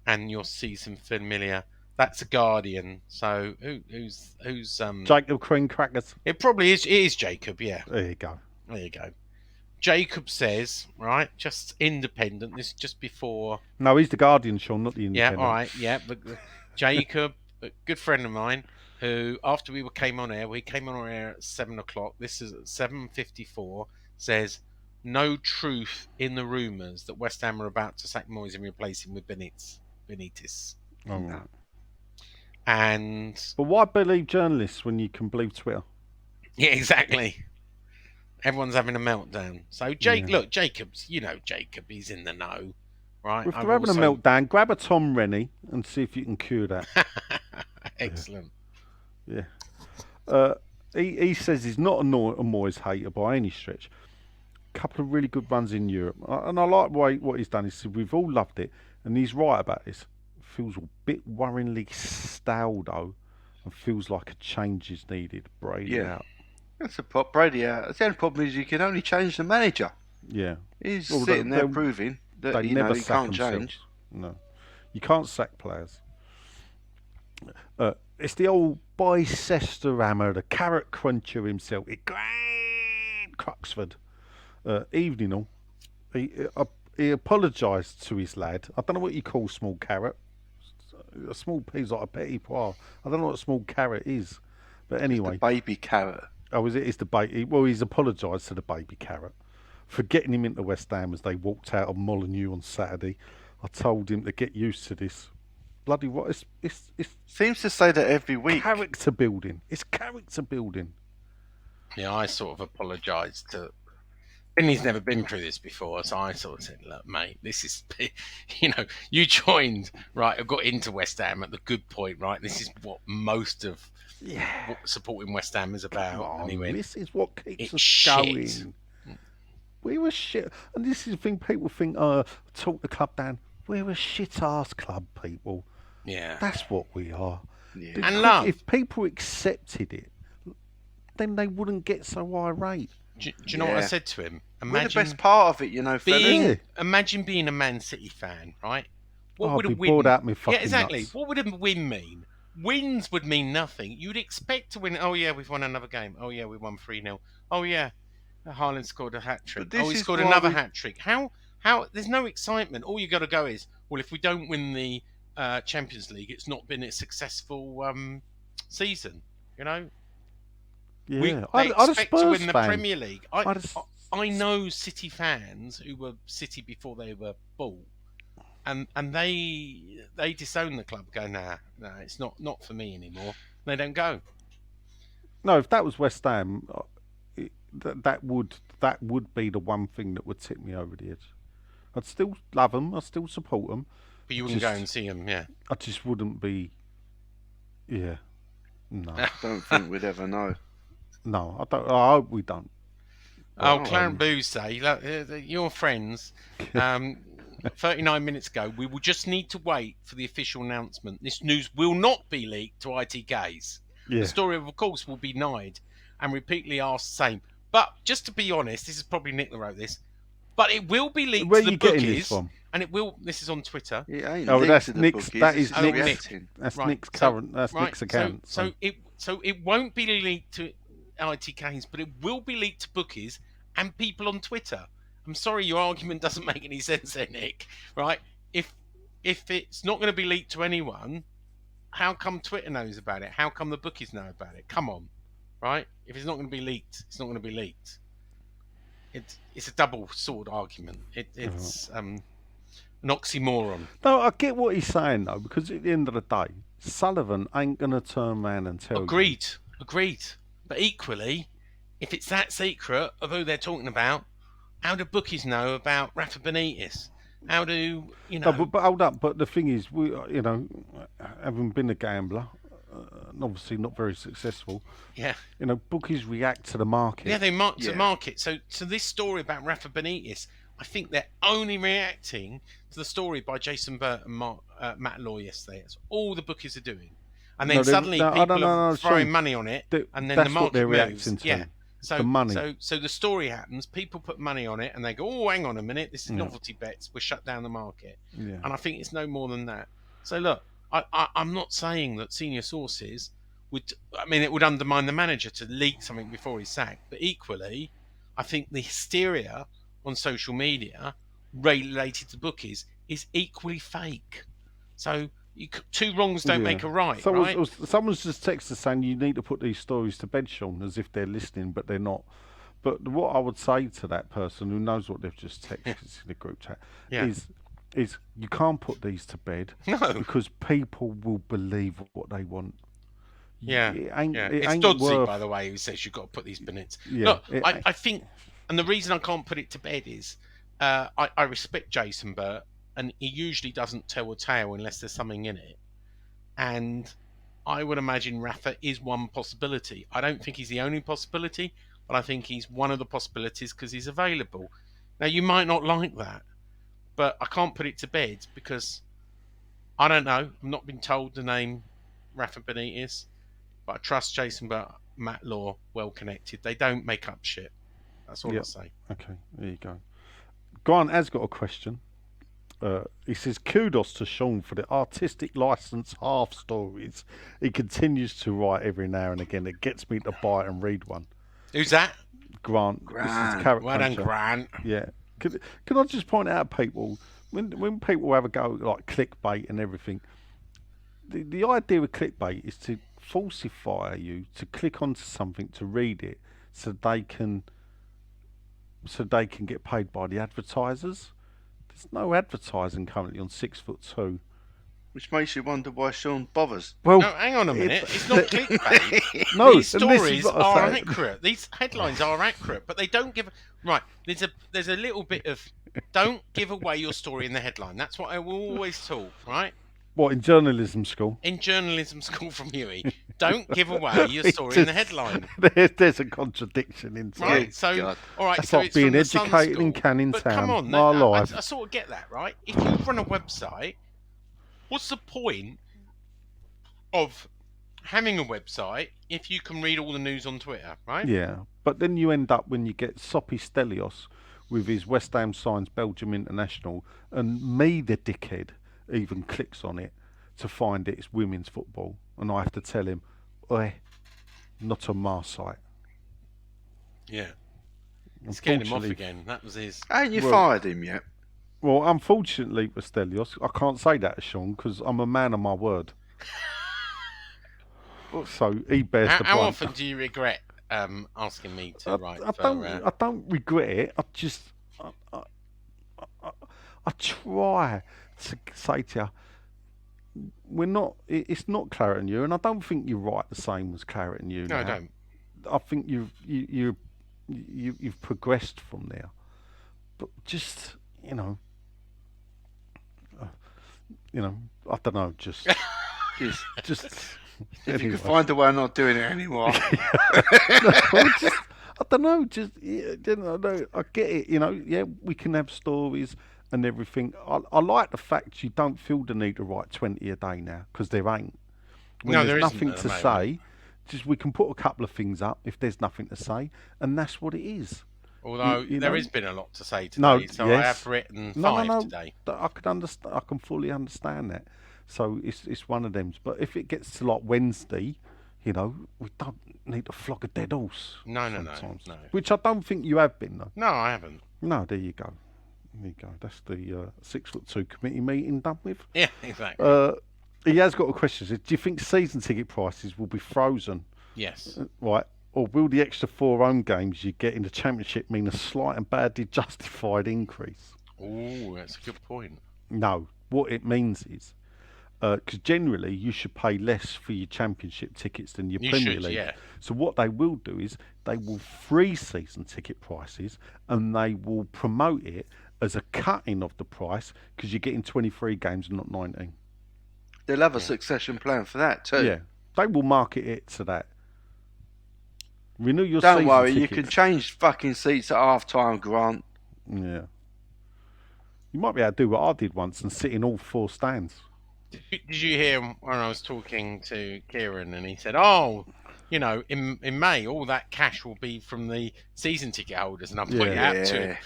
and you'll see some familiar. That's a Guardian. So who's Jacob Queen Crackers? It probably is. It is Jacob. Yeah. There you go. Jacob says, right, just independent. This is just before. No, he's the Guardian, Sean, not the Independent. Yeah, all right, yeah, but Jacob, a good friend of mine, who after we came on air at 7:00. This is at 7:54. Says no truth in the rumours that West Ham are about to sack Moyes and replace him with Benitez. Oh, no. But why believe journalists when you can believe Twitter? Yeah, exactly. Everyone's having a meltdown. So look, Jacob's, Jacob, he's in the know, right? If they're having a meltdown, grab a Tom Rennie and see if you can cure that. Excellent. Yeah. He says he's not a Moyes hater by any stretch. A couple of really good runs in Europe, and I like what he's done. He said we've all loved it, and he's right about this. Feels a bit worryingly stale though, and feels like a change is needed. Brady out. That's the problem. Brady out. The only problem is you can only change the manager. Yeah. He's sitting there proving that he can't change. No, you can't sack players. It's the old Bicester the carrot cruncher himself. Grant Cruxford. Evening all. He apologised to his lad. I don't know what you call small carrot. A small pea's like a petit pois. I don't know what a small carrot is. But anyway. It's the baby carrot. Oh, is it? It's the baby. Well, he's apologised to the baby carrot for getting him into West Ham as they walked out of Molineux on Saturday. I told him to get used to this. Bloody what? It's seems to say that every week. Character building. It's character building. Yeah, I sort of apologised to. And he's never been through this before, so I sort of said, look, mate, this is, you joined, right, I got into West Ham at the good point, right? This is what most of what supporting West Ham is about. And he went, this is what keeps us going. We were shit. And this is the thing people think, talk the club down. We're a shit-ass club, people. Yeah. That's what we are. Yeah. And love. If people accepted it, then they wouldn't get so irate. Do you know what I said to him? We're the best part of it, fellas. Imagine being a Man City fan, right? What would a win? Bored out my fucking exactly. Nuts. What would a win mean? Wins would mean nothing. You'd expect to win. Oh yeah, we've won another game. Oh yeah, we won 3-0. Oh yeah, Haaland scored a hat trick. Oh, he scored another hat trick. How? There's no excitement. All you got to go is, well, if we don't win the Champions League, it's not been a successful season. Yeah, they expect to win the Premier League. I know City fans who were City before they were bought, and they disown the club. Go, nah, it's not for me anymore. They don't go. No, if that was West Ham, that would be the one thing that would tip me over the edge. I'd still love them. I'd still support them. But you wouldn't go and see them, yeah. I just wouldn't be. Yeah, no. I don't think we'd ever know. No, I don't. I hope we don't. Clarence Booth say, your friends, 39 minutes ago, we will just need to wait for the official announcement. This news will not be leaked to ITKs. Yeah. The story, of course, will be denied and repeatedly asked the same. But just to be honest, this is probably Nick that wrote this, but it will be leaked to the bookies. And it will. This is on Twitter. That's Nick's. That is Nick's. That's right. Nick's current. That's Nick's account. So it won't be leaked to ITKs, but it will be leaked to bookies and people on Twitter. I'm sorry, your argument doesn't make any sense there, Nick. Right? If it's not going to be leaked to anyone, how come Twitter knows about it? How come the bookies know about it? Come on, right? If it's not going to be leaked, it's not going to be leaked. it's a double sword argument. It's an oxymoron. No, I get what he's saying though, because at the end of the day, Sullivan ain't gonna turn around and tell you. Agreed. But equally, if it's that secret of who they're talking about, how do bookies know about Rafa Benitez? How do you know? No, but hold up. But the thing is, having been a gambler, and obviously not very successful. Yeah. Bookies react to the market. Yeah, they mark to the market. So this story about Rafa Benitez, I think they're only reacting to the story by Jason Burt and Matt Law yesterday. That's all the bookies are doing. And then suddenly people are throwing money on it, and then the market moves. Yeah. So the money. So the story happens. People put money on it, and they go, "Oh, hang on a minute, this is novelty bets. We'll shut down the market." Yeah. And I think it's no more than that. So look, I'm not saying that senior sources would. I mean, it would undermine the manager to leak something before he's sacked. But equally, I think the hysteria on social media related to bookies is equally fake. So two wrongs don't make a right, right? Someone's just texted saying you need to put these stories to bed, Sean, as if they're listening, but they're not. But what I would say to that person who knows what they've just texted in the group chat is you can't put these to bed because people will believe what they want. It's Dodsey, by the way, who says you've got to put these minutes. Yeah, look, I think, and the reason I can't put it to bed is I respect Jason Burt. And he usually doesn't tell a tale unless there's something in it. And I would imagine Rafa is one possibility. I don't think he's the only possibility, but I think he's one of the possibilities because he's available. Now, you might not like that, but I can't put it to bed because I don't know. I've not been told the name Rafa Benitez, but I trust Jason Burt, Matt Law, well connected. They don't make up shit. That's all I'll say. Okay, there you go. Grant has got a question. He says, kudos to Sean for the artistic license half stories he continues to write every now and again. It gets me to buy and read one. Who's that? Grant. Well done, Grant. Yeah. Can I just point out, people, when people have a go like clickbait and everything, the idea of clickbait is to falsify you to click onto something to read it so they can get paid by the advertisers. There's no advertising currently on 6'2". Which makes you wonder why Sean bothers. Well, no, hang on a minute. It's not clickbait. No, these stories are accurate. These headlines are accurate, but they don't give. Right, there's a little bit of don't give away your story in the headline. That's what I will always talk. Right. What, in journalism school? In journalism school from Huey. Don't give away your story in the headline. There's a contradiction in it. Right, so, all right, that's so like it's being educated in Canning Town. Come on, my life. I sort of get that, right? If you run a website, what's the point of having a website if you can read all the news on Twitter, right? Yeah, but then you end up when you get Soppy Stelios with his West Ham signs Belgium International, and me, the dickhead, even clicks on it to find it's women's football, and I have to tell him, "Oi, not on my site." Yeah, it's getting him off again. That was his. Ain't you fired him yet? Well, unfortunately for Stelios, I can't say that to Sean because I'm a man of my word. So he bears the brunt. How often do you regret asking me to write? I don't regret it. I try to say to you, it's not Claret and you, and I don't think you write the same as Claret and you. No, I don't. I think you've progressed from there, but just I don't know, just if anyway. You could find a way of not doing it anymore. I don't know, I get it, yeah, we can have stories and everything. I like the fact you don't feel the need to write 20 a day now, because there ain't. When there's nothing to say, just we can put a couple of things up if there's nothing to say, and that's what it is. Although there has been a lot to say today, I have written 5 today. I could understand. I can fully understand that. So it's one of them. But if it gets to like Wednesday, we don't need to flog a dead horse. No. Which I don't think you have been, though. No, I haven't. No, there you go. That's the 6'2" committee meeting done with. Yeah, exactly. He has got a question. Do you think season ticket prices will be frozen? Yes. Right. Or will the extra 4 home games you get in the Championship mean a slight and badly justified increase? Oh, that's a good point. No. What it means is, because generally you should pay less for your Championship tickets than your Premier League. Yeah. So what they will do is they will freeze season ticket prices and they will promote it as a cutting of the price because you're getting 23 games and not 19. They'll have a succession plan for that too. Yeah, they will market it to that. Renew your Don't season worry, tickets. you can change fucking seats at half time, Grant. Yeah. You might be able to do what I did once and sit in all 4 stands. Did you hear when I was talking to Kieran and he said, "Oh, you know, in May, all that cash will be from the season ticket holders," and I pointed out to him,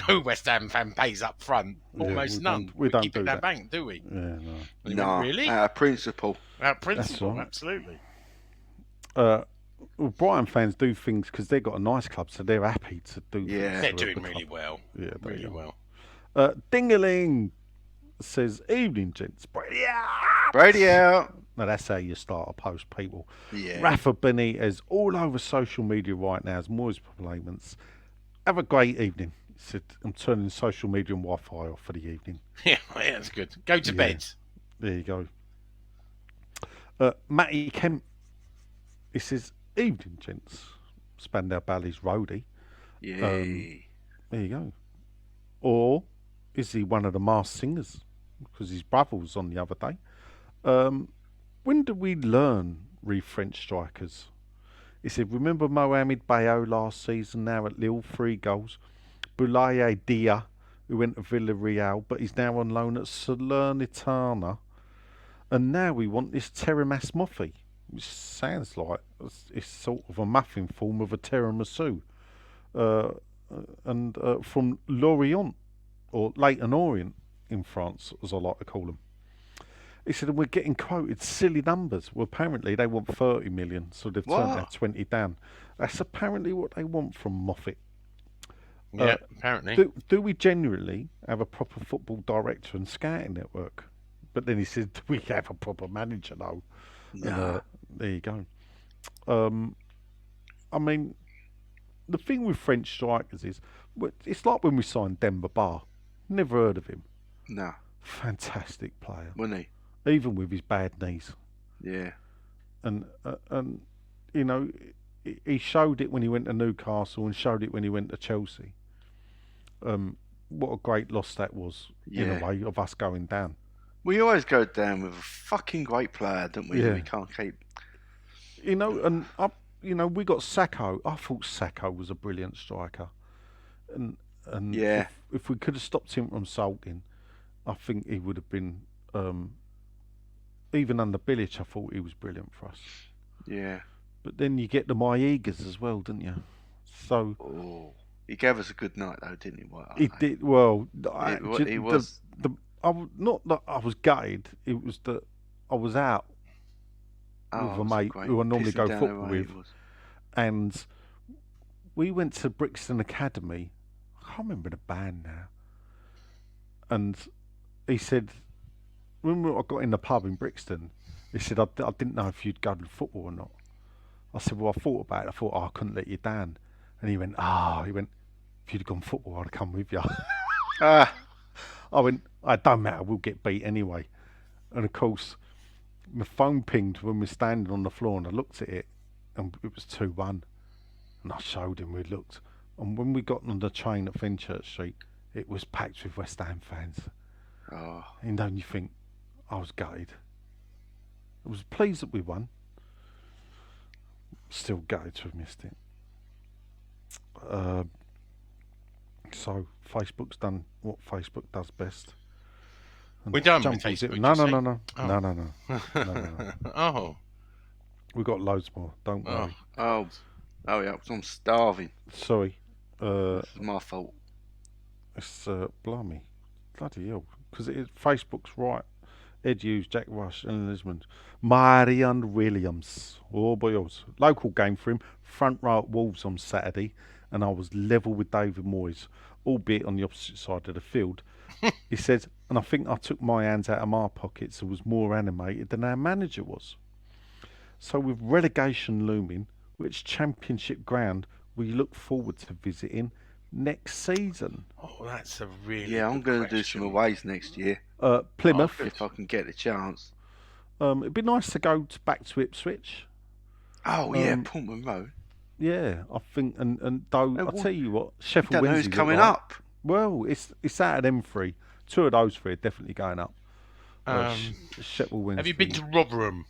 no West Ham fan pays up front, almost none. We don't keep do it in our that. bank, do we? Yeah, no. No, really? Out of principle. Out of principle, That's right. Absolutely. Well, Brighton fans do things because they've got a nice club, so they're happy to do things. They're for doing the really club. well. Yeah, they really are. well. Dingaling says, "Evening, gents. Brady out." Brady out. Now that's how you start a post, people. Yeah. Rafa Benitez all over social media right now as Moyes payments. Have a great evening. He said, "I'm turning social media and Wi-Fi off for the evening." Yeah, that's good. Go to bed. There you go. Matty Kemp. He says, "Evening, gents. Spandau Ballet's roadie." Yeah. There you go. Or is he one of the masked singers? Because his brother was on the other day. When do we learn read French strikers? He said, "Remember Mohamed Bayo last season, now at Lille, 3 goals. Boulaye Dia, who went to Villarreal, but he's now on loan at Salernitana. And now we want this Tiramisu Moffi, which sounds like it's sort of a muffin form of a tiramisu. And from Lorient, or Leighton Orient in France, as I like to call them." He said, "And we're getting quoted silly numbers." Well, apparently they want 30 million, so they've turned that 20 down. That's apparently what they want from Moffat. Yeah, apparently. Do we generally have a proper football director and scouting network? But then he said, "Do we have a proper manager, though?" No. And, there you go. I mean, the thing with French strikers is, it's like when we signed Demba Ba. Never heard of him. No. Fantastic player. Wasn't he? Even with his bad knees. Yeah. And you know, he showed it when he went to Newcastle and showed it when he went to Chelsea. What a great loss that was, in a way, of us going down. We always go down with a fucking great player, don't we? Yeah. We can't keep... You know, and we got Sacco. I thought Sacco was a brilliant striker. And Yeah. if we could have stopped him from sulking, I think he would have been... even under Bilic, I thought he was brilliant for us. Yeah. But then you get the Myegas as well, didn't you? So... Oh. He gave us a good night, though, didn't he? Well, he did. Well, he was... not that I was gutted. It was that I was out with a mate who I normally go football with, and we went to Brixton Academy. I can't remember the band now. And he said, when I got in the pub in Brixton, he said, I didn't know if you'd go to football or not. I said, well, I thought about it. I thought, I couldn't let you down. And he went, if you'd have gone football, I'd have come with you. I went, it don't matter, we'll get beat anyway. And of course, my phone pinged when we were standing on the floor, and I looked at it, and it was 2-1. And I showed him we looked. And when we got on the train at Fenchurch Street, it was packed with West Ham fans. Oh. And don't you think, I was gutted. I was pleased that we won. Still gutted to have missed it. So Facebook's done what Facebook does best. And We're done with Jump Facebook. No. Oh. We've got loads more. Don't worry. Oh, yeah, I'm starving. Sorry. It's my fault. It's blimey, bloody hell. Because Facebook's right. Ed Hughes, Jack Rush, and Lismond. Marion Williams. Oh boy, local game for him. Front row at Wolves on Saturday, and I was level with David Moyes, albeit on the opposite side of the field. He says, and I think I took my hands out of my pockets and was more animated than our manager was. So with relegation looming, which Championship ground will you look forward to visiting next season? Oh, that's a really I'm going to do some aways next year. Plymouth, if I can get the chance. It'd be nice to go back to Ipswich. Oh yeah, Pullman Road. Yeah, I think, and though I'll tell you what, Sheffield don't know Wednesday who's coming up. Well, it's out of them three. Two of those three are definitely going up. Sheffield Wednesday. Have you been to Rotherham?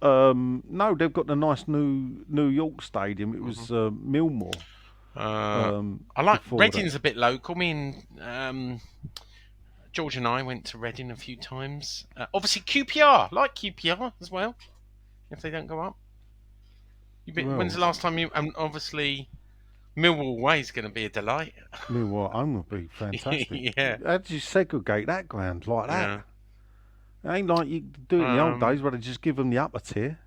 No, they've got the nice New York stadium. It was Millmore. I like Reading's a bit local. I mean, George and I went to Reading a few times. Obviously, QPR, like QPR as well. If they don't go up, when's the last time you? And obviously, Millwall Way is going to be a delight. Millwall home will be fantastic. Yeah. How did you segregate that ground like that? It ain't like you do it in the old days where they just give them the upper tier.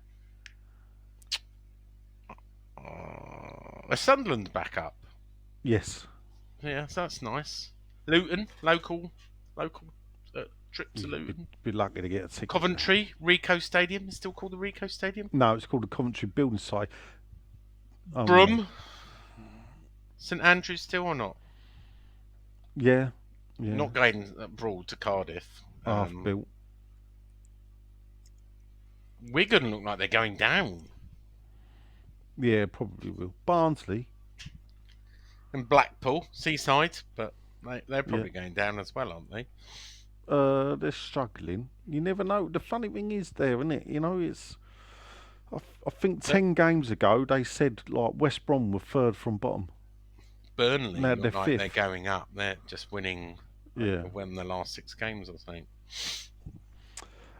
Is Sunderland back up? Yes. Yeah, so that's nice. Luton, local trip to Luton. Be lucky to get a ticket. Coventry, Ricoh Stadium. It's still called the Ricoh Stadium? No, it's called the Coventry Building Site. Brum. St Andrews still or not? Yeah. Not going abroad to Cardiff. Half built. Wigan look like they're going down. Yeah, probably will. Barnsley. And Blackpool, Seaside, but they're probably going down as well, aren't they? They're struggling. You never know. The funny thing is there, isn't it? You know, it's... I think 10 games ago they said like West Brom were third from bottom. Burnley now look like fifth. They're going up. They're just winning. Won the last 6 games or something.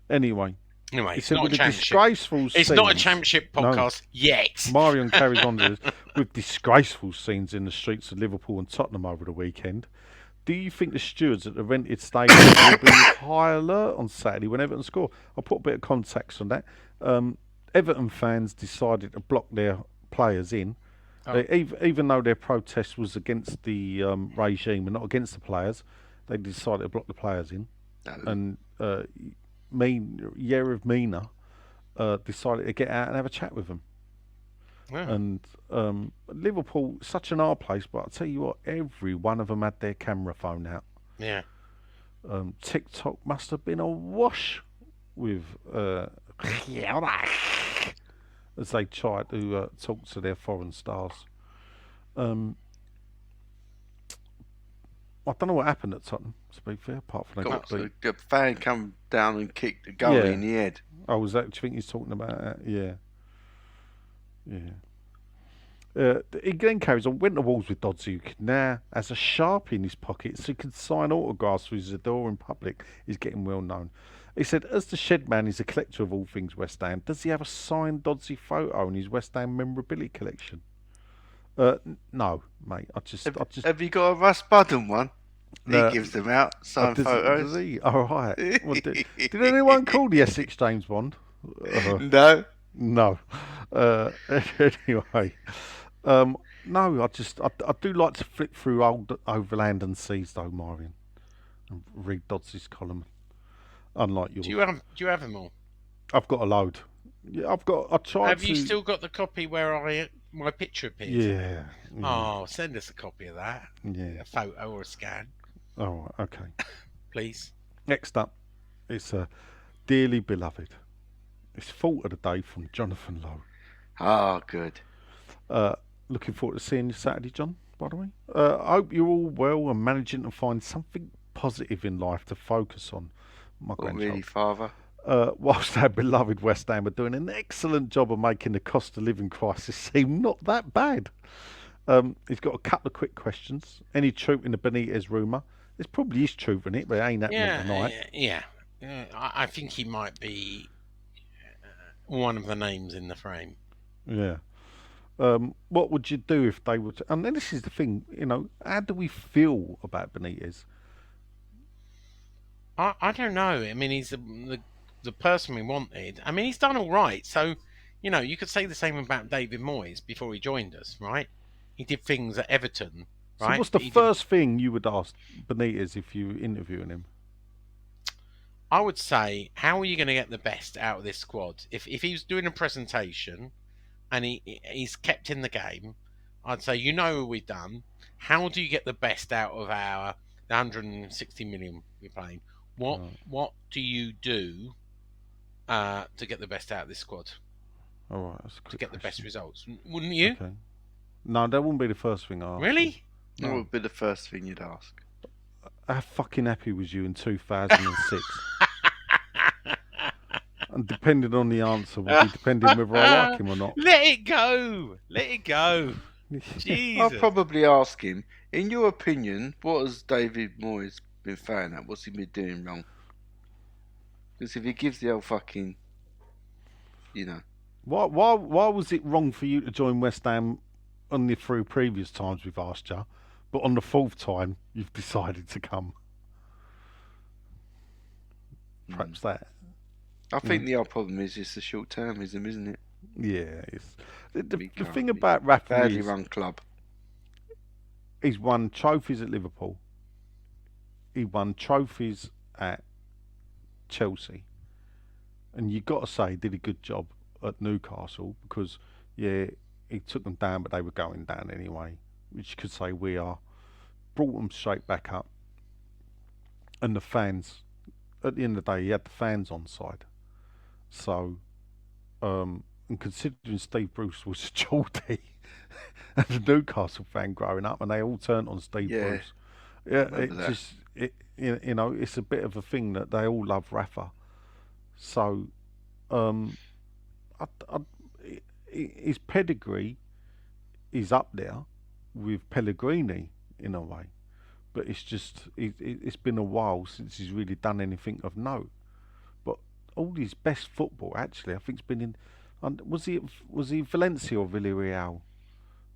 Anyway, it's not a championship. It's not a championship podcast yet. Marion carries on to this, with disgraceful scenes in the streets of Liverpool and Tottenham over the weekend. Do you think the stewards at the rented stadium will be high alert on Saturday when Everton score? I'll put a bit of context on that. Everton fans decided to block their players in. Even though their protest was against the regime and not against the players, they decided to block the players in. And Yerev Mina decided to get out and have a chat with them. And Liverpool, such an odd place, but I'll tell you what, every one of them had their camera phone out. Yeah. TikTok must have been awash with as they try to talk to their foreign stars. I don't know what happened at Tottenham, to be fair, apart from the fan come down and kicked the goalie in the head. Oh, was that? Do you think he's talking about that? Yeah. He then carries on. Went to walls with Dodsey, who now has a Sharpie in his pocket so he can sign autographs for his adore in public. He's getting well known. He said, as the shed man is a collector of all things West Ham, does he have a signed Dodsey photo in his West Ham memorabilia collection? No, mate. Have you got a Russ Budden one? He gives them out, signed photos. Does he? Oh, right. Well, did anyone call the Essex James Bond? No. No. Anyway. No, I do like to flip through old Overland and Seas, though, Marion, and read Dodsey's column. Unlike yours. Do you have them all? I've got a load. Yeah, I tried. Have you still got the copy where my picture appears? Yeah. Oh, send us a copy of that. Yeah. A photo or a scan. Oh, okay. Please. Next up, it's Dearly Beloved. It's Fault of the Day from Jonathan Lowe. Oh, good. Looking forward to seeing you Saturday, John, by the way. I hope you're all well and managing to find something positive in life to focus on. My grandchild. Really, Father? Whilst our beloved West Ham are doing an excellent job of making the cost of living crisis seem not that bad. He's got a couple of quick questions. Any truth in the Benitez rumour? There's probably is truth in it, but it ain't happening tonight. Yeah. I think he might be one of the names in the frame. Yeah. What would you do if they were to... And then this is the thing, how do we feel about Benitez? I don't know. I mean, he's the person we wanted. I mean, he's done all right. So, you could say the same about David Moyes before he joined us, right? He did things at Everton, right? So what's the first thing you would ask Benitez if you were interviewing him? I would say, how are you going to get the best out of this squad? If he was doing a presentation, and he's kept in the game, I'd say, you know what we've done. How do you get the best out of the 160 million we're paying? What do you do to get the best out of this squad? All right, that's a quick to get the question. best results, wouldn't you? Okay. No, that wouldn't be the first thing I asked. Really? No. What would be the first thing you'd ask? How fucking happy was you in 2006? And depending on the answer will be depending whether I like him or not. Let it go. Let it go. Jesus. I'll probably ask him, in your opinion, what has David Moyes been failing at? What's he been doing wrong? Because if he gives the old fucking, you know. Why was it wrong for you to join West Ham on the 3 previous times we've asked you, but on the 4th time you've decided to come? Perhaps that. I think the old problem is it's the short-termism, isn't it? Yeah, it's the thing about Rafa badly run club. He's won trophies at Liverpool. He won trophies at Chelsea, and you got to say he did a good job at Newcastle because he took them down, but they were going down anyway. Which you could say we are brought them straight back up, and the fans. At the end of the day, he had the fans on side. So, and considering Steve Bruce was a Geordie and a Newcastle fan growing up, and they all turned on Steve Bruce. Yeah, it's a bit of a thing that they all love Rafa. So, his pedigree is up there with Pellegrini in a way, but it's just it's been a while since he's really done anything of note. But all his best football, actually, I think, has been in. Was he Valencia or Villarreal?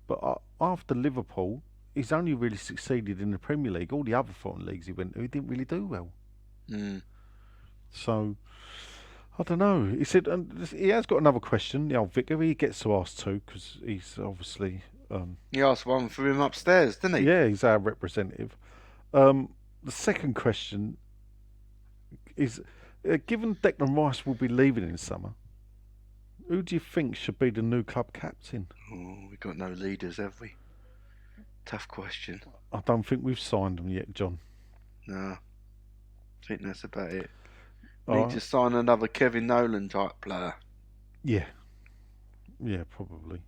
But after Liverpool, he's only really succeeded in the Premier League. All the other foreign leagues he went to, he didn't really do well. So, I don't know. He said he has got another question. The old vicar, he gets to ask too because he's obviously. He asked one for him upstairs, didn't he? Yeah, he's our representative. The second question is, given Declan Rice will be leaving in summer, who do you think should be the new club captain? Oh, we've got no leaders, have we? Tough question. I don't think we've signed them yet, John. No. I think that's about it. We need to sign another Kevin Nolan type player. Yeah. Yeah, probably.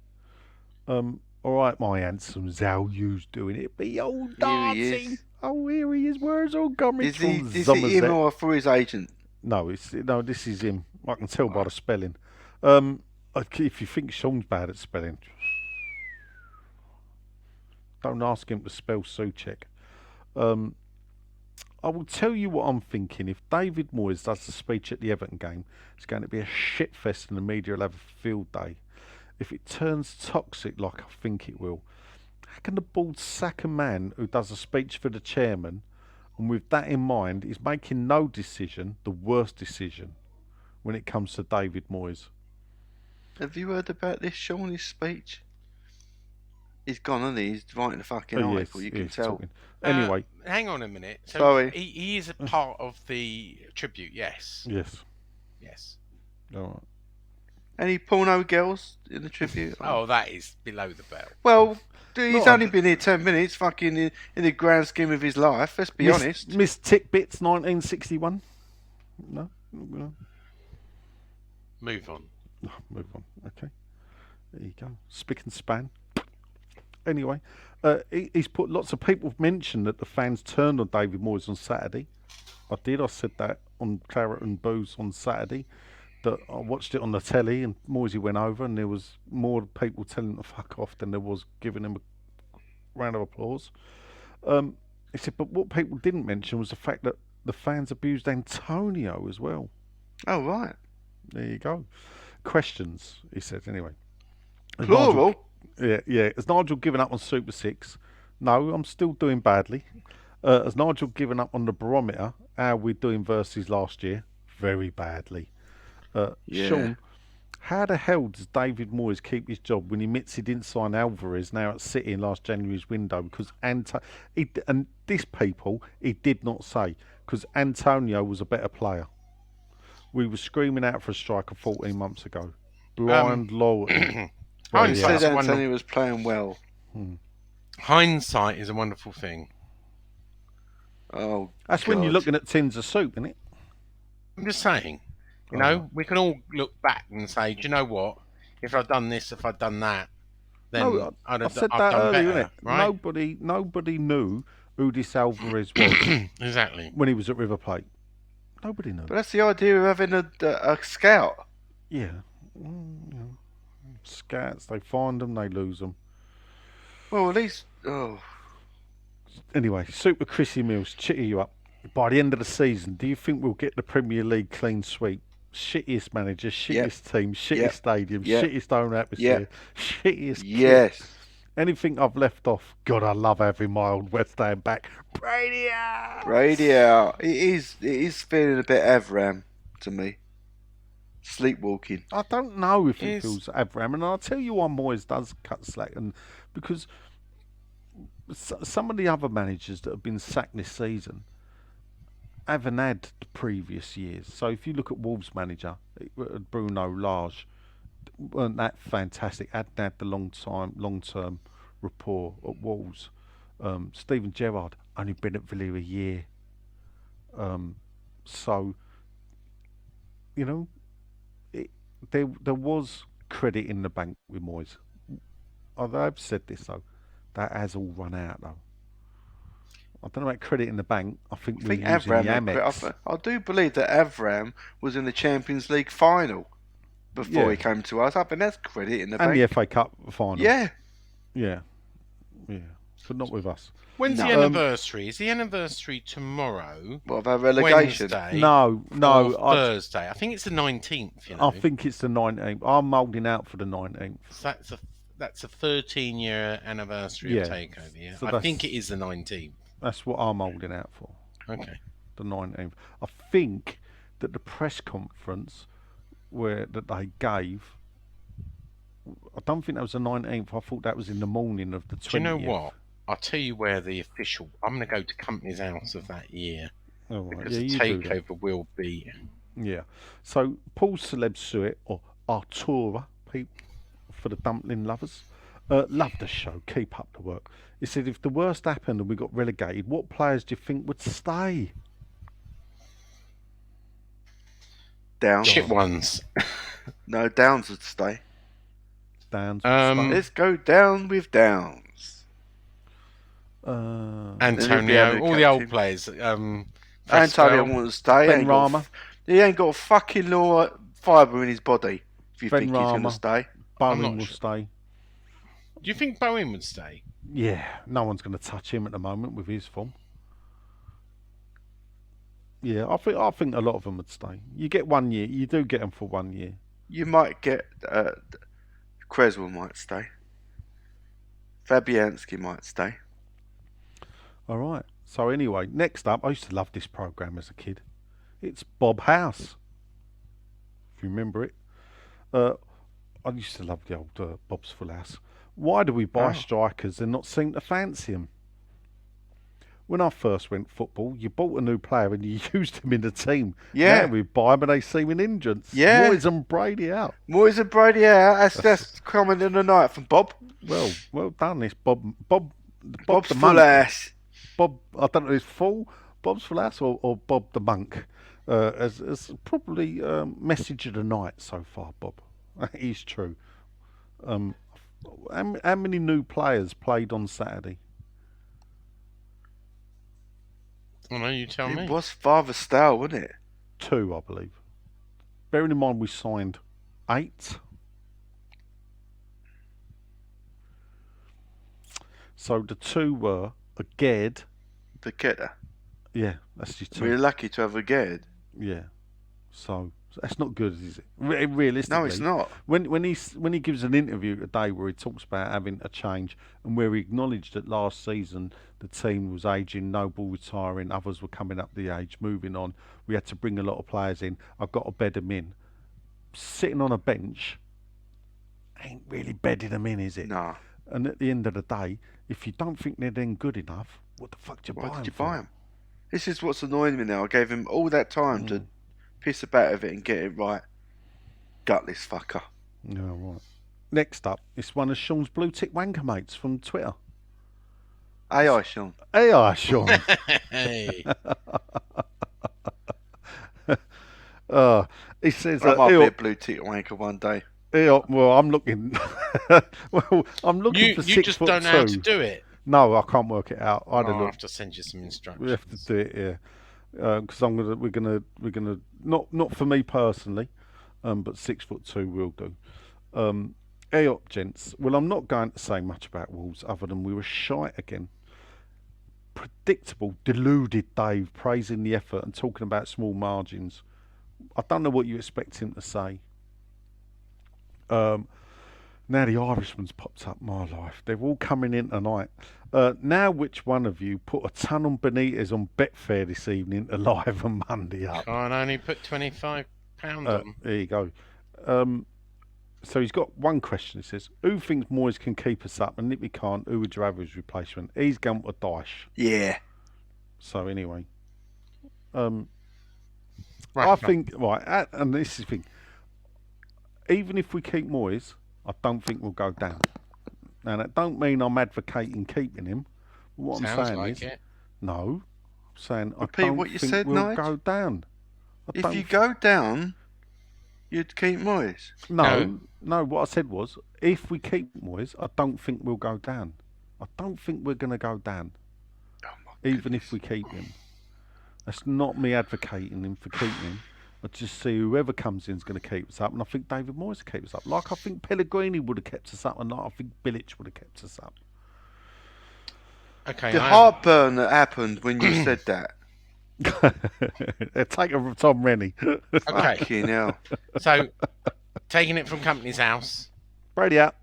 All right, my handsome Zal, you's doing it. Be old dancing. Oh, here he is. Where's all coming from? Is it him or for his agent? No, this is him. I can tell by the spelling. If you think Sean's bad at spelling, don't ask him to spell Souček. I will tell you what I'm thinking. If David Moyes does the speech at the Everton game, it's going to be a shit fest and the media will have a field day. If it turns toxic like I think it will, how can the board sack a man who does a speech for the chairman and with that in mind is making no decision, the worst decision, when it comes to David Moyes? Have you heard about this, Sean, his speech? He's gone, hasn't he? He's writing a fucking article, you can tell. Anyway. Hang on a minute. So sorry. He is a part of the tribute, yes. Yes. All right. Any porno girls in the tribute? Oh, that is below the belt. Well, he's only been here 10 minutes, fucking in the grand scheme of his life, let's be honest. Miss Tickbits 1961? No? Move on. Move on, okay. There you go. Spick and span. Anyway, he's put lots of people have mentioned that the fans turned on David Moyes on Saturday. I said that on Claret and Booze on Saturday. That I watched it on the telly and Moisey went over and there was more people telling him to fuck off than there was giving him a round of applause. He said, but what people didn't mention was the fact that the fans abused Antonio as well. Oh, right. There you go. Questions, he said, anyway. Plural? Yeah. Has Nigel given up on Super 6? No, I'm still doing badly. Has Nigel given up on the barometer? How are we doing versus last year? Very badly. Sean, how the hell does David Moyes keep his job when he admits he didn't sign Alvarez now at City in last January's window because he did not say because Antonio was a better player. We were screaming out for a striker 14 months ago. Blind loyalty. very Hindsight's Said That's out. Anthony was playing well. Hindsight is a wonderful thing. Oh, That's when you're God. looking at tins of soup, isn't it? I'm just saying, you know, we can all look back and say, do you know what? If I'd done this, if I'd done that, then No, I'd I have said I've that done earlier, better, innit? right? Nobody knew who this Alvarez was Exactly. when he was at River Plate. Nobody knew. But that's the idea of having a scout. Yeah. Scouts, they find them, they lose them. Well, at least. Oh. Anyway, Super Chrissy Mills, chitty you up. By the end of the season, do you think we'll get the Premier League clean sweep? Shittiest manager, shittiest team, shittiest stadium, shittiest home atmosphere, shittiest kit. Yes. Anything I've left off? God, I love having my old West Ham back. Brady out! Brady out. It is feeling a bit Avram to me. Sleepwalking. I don't know if it feels Avram, and I'll tell you why Moyes does cut slack, and because some of the other managers that have been sacked this season haven't had the previous years. So if you look at Wolves manager Bruno Lage, weren't that fantastic? Hadn't had the long-term rapport at Wolves. Steven Gerrard only been at Villa a year. So you know, there was credit in the bank with Moyes. Although I've said this though, that has all run out though. I don't know about credit in the bank. I think we're using Avram. the Amex. I do believe that Avram was in the Champions League final before he came to us. I think that's credit in the bank. And the FA Cup final. Yeah. But not with us. When's the anniversary? Is the anniversary tomorrow? What about relegation? Wednesday? No. Thursday. I think it's the 19th. You know? I think it's the 19th. I'm holding out for the 19th. So that's a 13-year anniversary of Takeover. Yeah, so I think it is the 19th. That's what I'm holding out for. Okay. The 19th. I think that the press conference that they gave, I don't think that was the 19th. I thought that was in the morning of the 20th. Do you know what? I'll tell you where the official. I'm going to go to Company's House of that year. Oh, right. Because the Takeover will be. Yeah. So Paul Celeb Suet, or Artura, for the dumpling lovers. Love the show. Keep up the work. He said, if the worst happened and we got relegated, what players do you think would stay? Downs. Shit ones. No, Downs would stay. Downs. Let's go down with Downs. Antonio, all the old players. Antonio wants to stay. Ben Rama. He ain't got a fucking fibre in his body. If you think he's going to stay. Bowen will stay. Do you think Bowen would stay? Yeah, no one's going to touch him at the moment with his form. Yeah, I think a lot of them would stay. You get 1 year. You do get them for 1 year. You might get Creswell might stay. Fabianski might stay. All right. So anyway, next up, I used to love this program as a kid. It's Bob House. If you remember it. I used to love the old Bob's Full House. Why do we buy strikers and not seem to fancy them? When I first went football, you bought a new player and you used him in the team. Yeah. Now we buy them and they seem in injuries. Yeah. Moyes and Brady out. Moyes and Brady out. That's comment in the night from Bob. Well done, this Bob. Bob's the Full Ass. Bob, I don't know if it's Bob's Full Ass or Bob the Monk. As probably message of the night so far, Bob. That is true. How many new players played on Saturday? I know, you tell me. It was Father Style, wasn't it? 2, I believe. Bearing in mind we signed 8. So the 2 were a Ged. The Getter. Yeah, that's just 2. We're lucky to have a Ged. Yeah. So that's not good, is it? Realistically. No, it's not. When he gives an interview today where he talks about having a change and where he acknowledged that last season the team was aging, Noble retiring, others were coming up the age, moving on. We had to bring a lot of players in. I've got to bed them in. Sitting on a bench ain't really bedding them in, is it? No. And at the end of the day, if you don't think they're then good enough, what the fuck do you buy them? Why did you buy them? This is what's annoying me now. I gave him all that time to piss about of it and get it right. Gutless fucker. Yeah, right. Next up, it's one of Sean's blue tick wanker mates from Twitter. AI, Sean. AI, Sean. Hey. He says, I might be a blue tick wanker one day. well, I'm looking. I'm looking for You 6 just foot don't 2. know how to do it. No, I can't work it out. I'll have to send you some instructions. We have to do it, yeah. Because we're gonna not for me personally, but 6 foot 2 will do. Hey up, gents. Well, I'm not going to say much about Wolves other than we were shite again. Predictable, deluded Dave praising the effort and talking about small margins. I don't know what you expect him to say. Now the Irishman's popped up my life. They're all coming in tonight. Now which one of you put a ton on Benitez on Betfair this evening to live on Monday up? Can't only put £25 on. There you go. So he's got one question. He says, who thinks Moyes can keep us up? And if he can't, who would you have as replacement? He's going to Dyche. Yeah. So anyway. Right, I think, right, and this is the thing. Even if we keep Moyes, I don't think we'll go down. Now, that don't mean I'm advocating keeping him. What Sounds I'm saying like is, it. no, I'm saying Repeat I don't what you think said, we'll Nige. go down. If you go down, you'd keep Moyes. No, what I said was, if we keep Moyes, I don't think we'll go down. I don't think we're going to go down, even if we keep him. That's not me advocating him for keeping him. I just see whoever comes in is going to keep us up, and I think David Moyes will keep us up. Like I think Pellegrini would have kept us up, and like I think Bilic would have kept us up. Okay. The heartburn that happened when you said that. Take it from Tom Rennie. Okay. Fucking hell. So, taking it from Company's House. Brady out.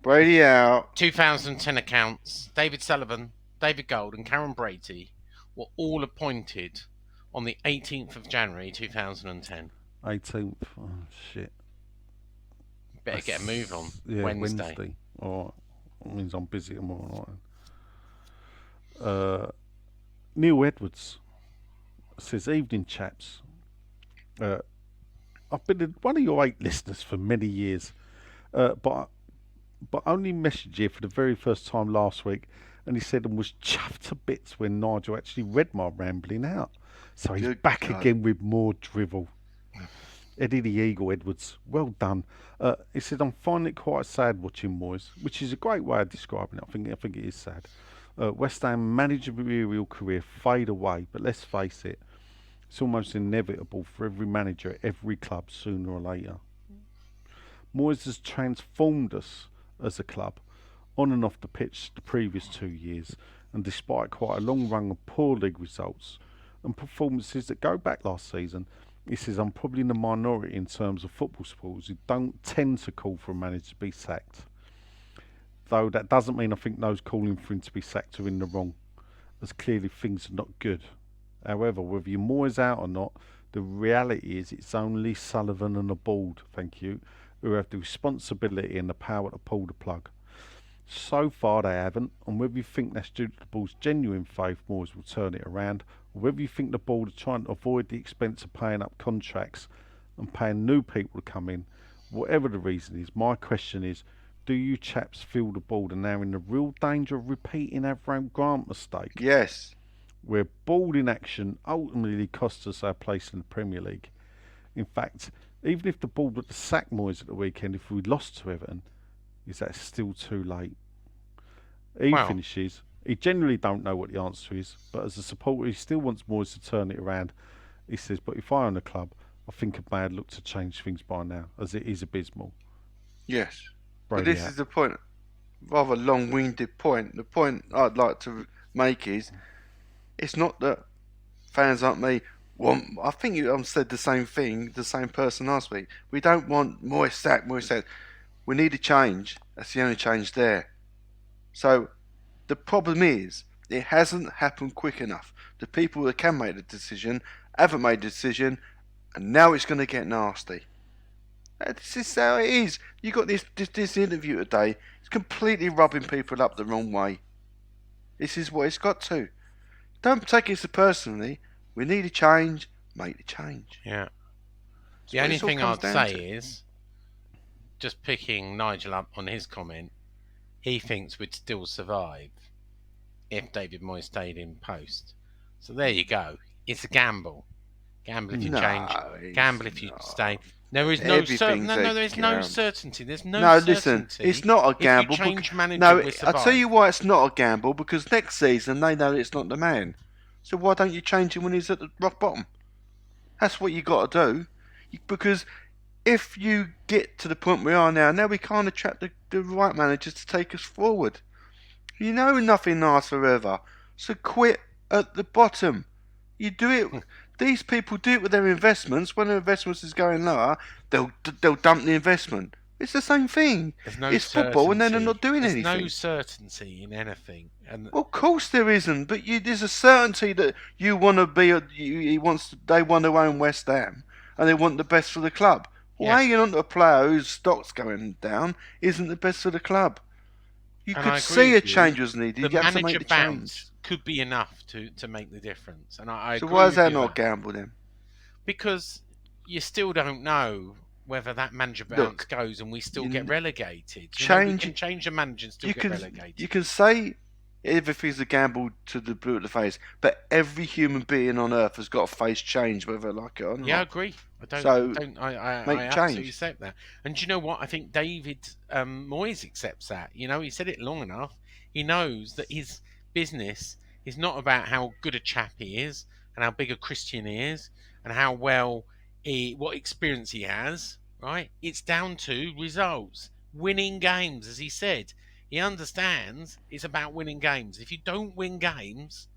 Brady out. 2010 accounts. David Sullivan, David Gold, and Karen Brady were all appointed on the 18th of January 2010. 18th. Oh, shit. Better get a move on. Yeah, Wednesday. All right. That means I'm busy tomorrow night. Neil Edwards says, evening chaps. I've been one of your 8 listeners for many years, but only messaged you for the very first time last week, and he said and was chuffed to bits when Nigel actually read my rambling out. So he's back again with more drivel. Eddie the Eagle Edwards, well done. He said, I'm finding it quite sad watching Moyes, which is a great way of describing it. I think it is sad. West Ham managerial career fade away, but let's face it, it's almost inevitable for every manager at every club sooner or later. Moyes has transformed us as a club, on and off the pitch the previous 2 years, and despite quite a long run of poor league results and performances that go back last season, he says, I'm probably in the minority in terms of football supporters who don't tend to call for a manager to be sacked. Though that doesn't mean I think those calling for him to be sacked are in the wrong, as clearly things are not good. However, whether you're Moyes out or not, the reality is it's only Sullivan and the board, thank you, who have the responsibility and the power to pull the plug. So far they haven't, and whether you think that's due to the board's genuine faith Moyes will turn it around, or whether you think the board are trying to avoid the expense of paying up contracts and paying new people to come in, whatever the reason is, my question is, do you chaps feel the board are now in the real danger of repeating Avram Grant mistake? Yes. Where board inaction ultimately cost us our place in the Premier League. In fact, even if the board were to sack Moyes at the weekend if we lost to Everton, is that still too late? He finishes. He generally don't know what the answer is, but as a supporter he still wants Moyes to turn it around. He says, but if I own a club, I think I may have looked to change things by now, as it is abysmal. Yes. Brady But this is the point, rather long-winded point. The point I'd like to make is, it's not that fans like me want. I think you said the same thing, the same person last week. We don't want Moyes sacked. We need a change. That's the only change there. So the problem is, it hasn't happened quick enough. The people that can make the decision haven't made the decision, and now it's going to get nasty. This is how it is. You got this interview today. It's completely rubbing people up the wrong way. This is what it's got to. Don't take it so personally. We need a change. Make the change. Yeah. That's The what only it all thing comes I'd down say to. is, just picking Nigel up on his comment, he thinks we'd still survive if David Moyes stayed in post. So there you go. It's a gamble. Gamble if you change. Gamble if you stay. There is no certainty. No, there is no certainty. There's no listen, certainty. it's not a gamble. If you change manager, no, we'll survive. I'll tell you why it's not a gamble, because next season they know it's not the man. So why don't you change him when he's at the rock bottom? That's what you got to do. Because if you get to the point we are now we can't attract the right managers to take us forward. You know nothing lasts forever. So quit at the bottom. You do it. These people do it with their investments. When their investments is going lower, they'll dump the investment. It's the same thing. It's football, and then they're not doing anything. There's no certainty in anything. And well, of course there isn't. But there's a certainty that you want to be. They want to own West Ham, and they want the best for the club. Why hanging on to a player whose stock's going down isn't the best for the club? You could see a change was needed. The you have to make manager the bounce change. could be enough to make the difference. And I So agree why is with that you not gamble then? Because you still don't know whether that manager bounce goes and we still get relegated. We can change the manager and still get relegated. You can say everything's a gamble to the blue at the face, but every human being on earth has got to face change, whether like it or not. Yeah, I agree. I absolutely accept that. And do you know what? I think David Moyes accepts that. You know, he said it long enough. He knows that his business is not about how good a chap he is and how big a Christian he is and how what experience he has, right? It's down to results, winning games, as he said. He understands it's about winning games. If you don't win games,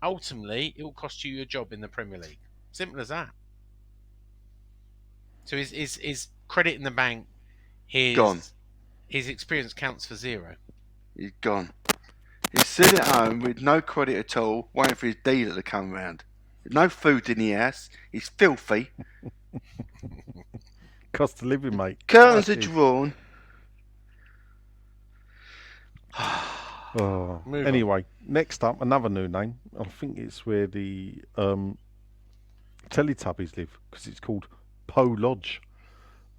ultimately it will cost you your job in the Premier League. Simple as that. So his credit in the bank, gone. His experience counts for zero. He's gone. He's sitting at home with no credit at all, waiting for his dealer to come round. No food in the house. He's filthy. Cost of living, mate. Curtains are drawn. Anyway, next up, another new name. I think it's where the Teletubbies live, because it's called Po Lodge.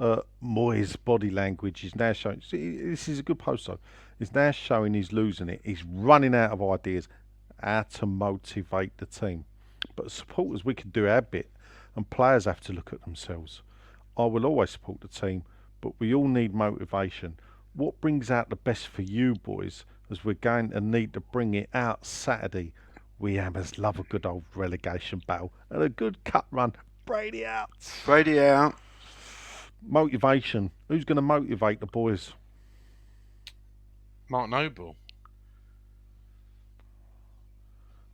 Moyes' body language is now showing. See, this is a good post, though. It's now showing he's losing it. He's running out of ideas how to motivate the team. But as supporters, we can do our bit, and players have to look at themselves. I will always support the team, but we all need motivation. What brings out the best for you boys, as we're going to need to bring it out Saturday? We Hammers love a good old relegation battle and a good cut run. Brady out. Brady out. Motivation. Who's going to motivate the boys? Mark Noble.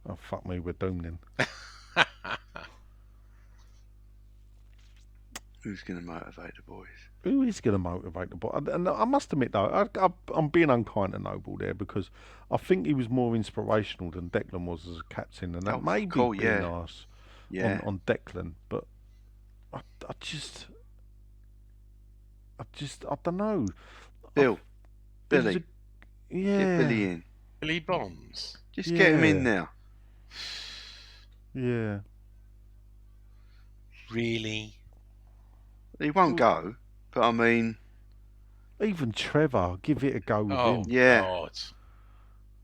Oh, fuck me, we're doomed then. Who's going to motivate the boys? Who is going to motivate the boys? And I must admit, though, I'm being unkind to Noble there, because I think he was more inspirational than Declan was as a captain, and that may be nice on Declan, but I don't know. Billy. Get Billy in. Billy Bonds. Just get him in now. Yeah. Really? He won't go, but I mean... Even Trevor, give it a go with him. Yeah. God.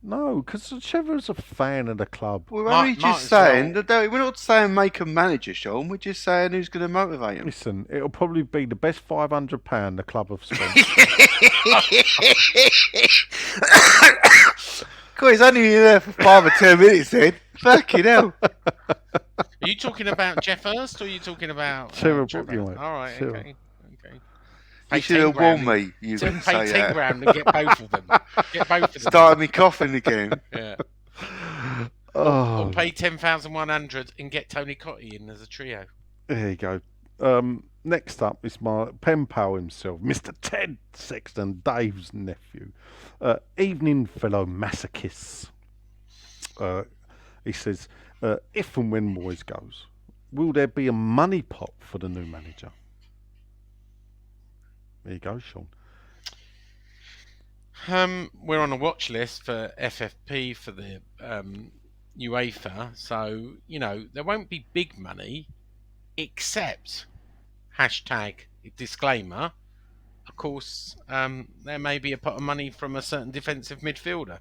No, because Trevor's a fan of the club. We're only just saying, we're not saying make a manager, Sean, we're just saying who's going to motivate him. Listen, it'll probably be the best £500 the club have spent. God, he's only been there for 5 or 10 minutes then. Fucking hell. Are you talking about Jeff Hurst, or are you talking about Trevor? All right, okay. You should have warned me. You to would pay say 10 that. grand and get both of them. Started me coughing again. Yeah. Oh. Or pay 10,100 and get Tony Cottee in as a trio. There you go. Next up is my pen pal himself, Mr. Ted Sexton, Dave's nephew. Evening, fellow masochists. He says, if and when Moyes goes, will there be a money pot for the new manager? There you go, Sean. We're on a watch list for FFP for the UEFA, so there won't be big money, except # disclaimer, a of course, there may be a pot of money from a certain defensive midfielder.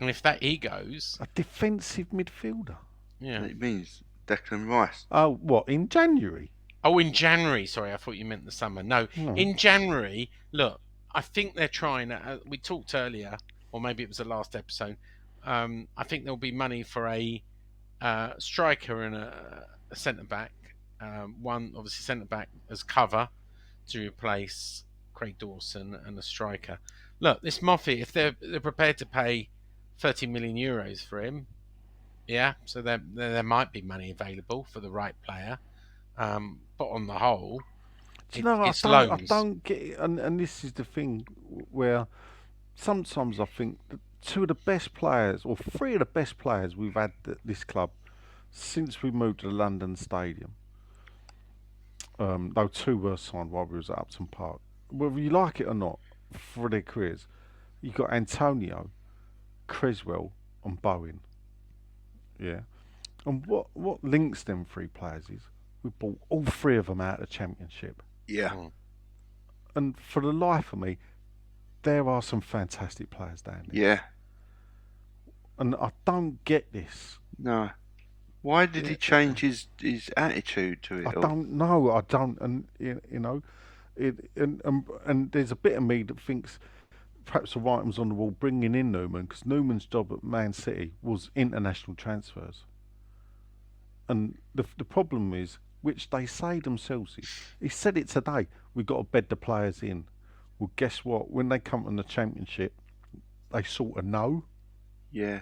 And if he goes... A defensive midfielder? Yeah. It means Declan Rice. Oh, what, in January? Oh, in January. Sorry, I thought you meant the summer. No, in January. Look, I think they're trying. We talked earlier, or maybe it was the last episode. I think there'll be money for a striker and a centre back. One obviously centre back as cover to replace Craig Dawson, and a striker. Look, this Moffat, if they're prepared to pay 30 million euros for him, yeah, so there might be money available for the right player. But on the whole, it's loans. I don't get it, and this is the thing where sometimes I think that two of the best players, or three of the best players we've had at this club since we moved to the London Stadium, though two were signed while we was at Upton Park, whether you like it or not, for their careers, you got Antonio, Creswell, and Bowen. Yeah, and what links them three players is we bought all three of them out of the Championship. Yeah. And for the life of me, there are some fantastic players down there. Yeah. And I don't get this. No. Why did he change his attitude to it? I don't know. I don't. And you know, and there's a bit of me that thinks perhaps the writing's on the wall bringing in Newman, because Newman's job at Man City was international transfers. And the problem is, which they say themselves, he said it today, we've got to bed the players in. Well, guess what? When they come in the Championship, they sort of know. Yeah.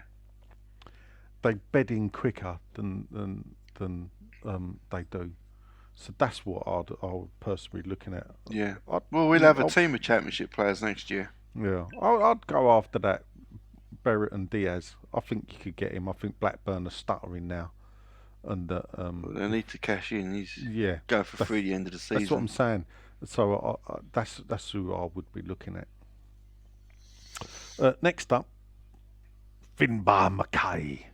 They bed in quicker than they do. So that's what I'd personally be looking at. Yeah. Well, we'll have a team of Championship players next year. Yeah. I'd go after that, Barrett and Diaz. I think you could get him. I think Blackburn are stuttering now. And they need to cash in. Go for free at the end of the season. That's what I'm saying. So that's who I would be looking at. Next up, Finbar Mackay.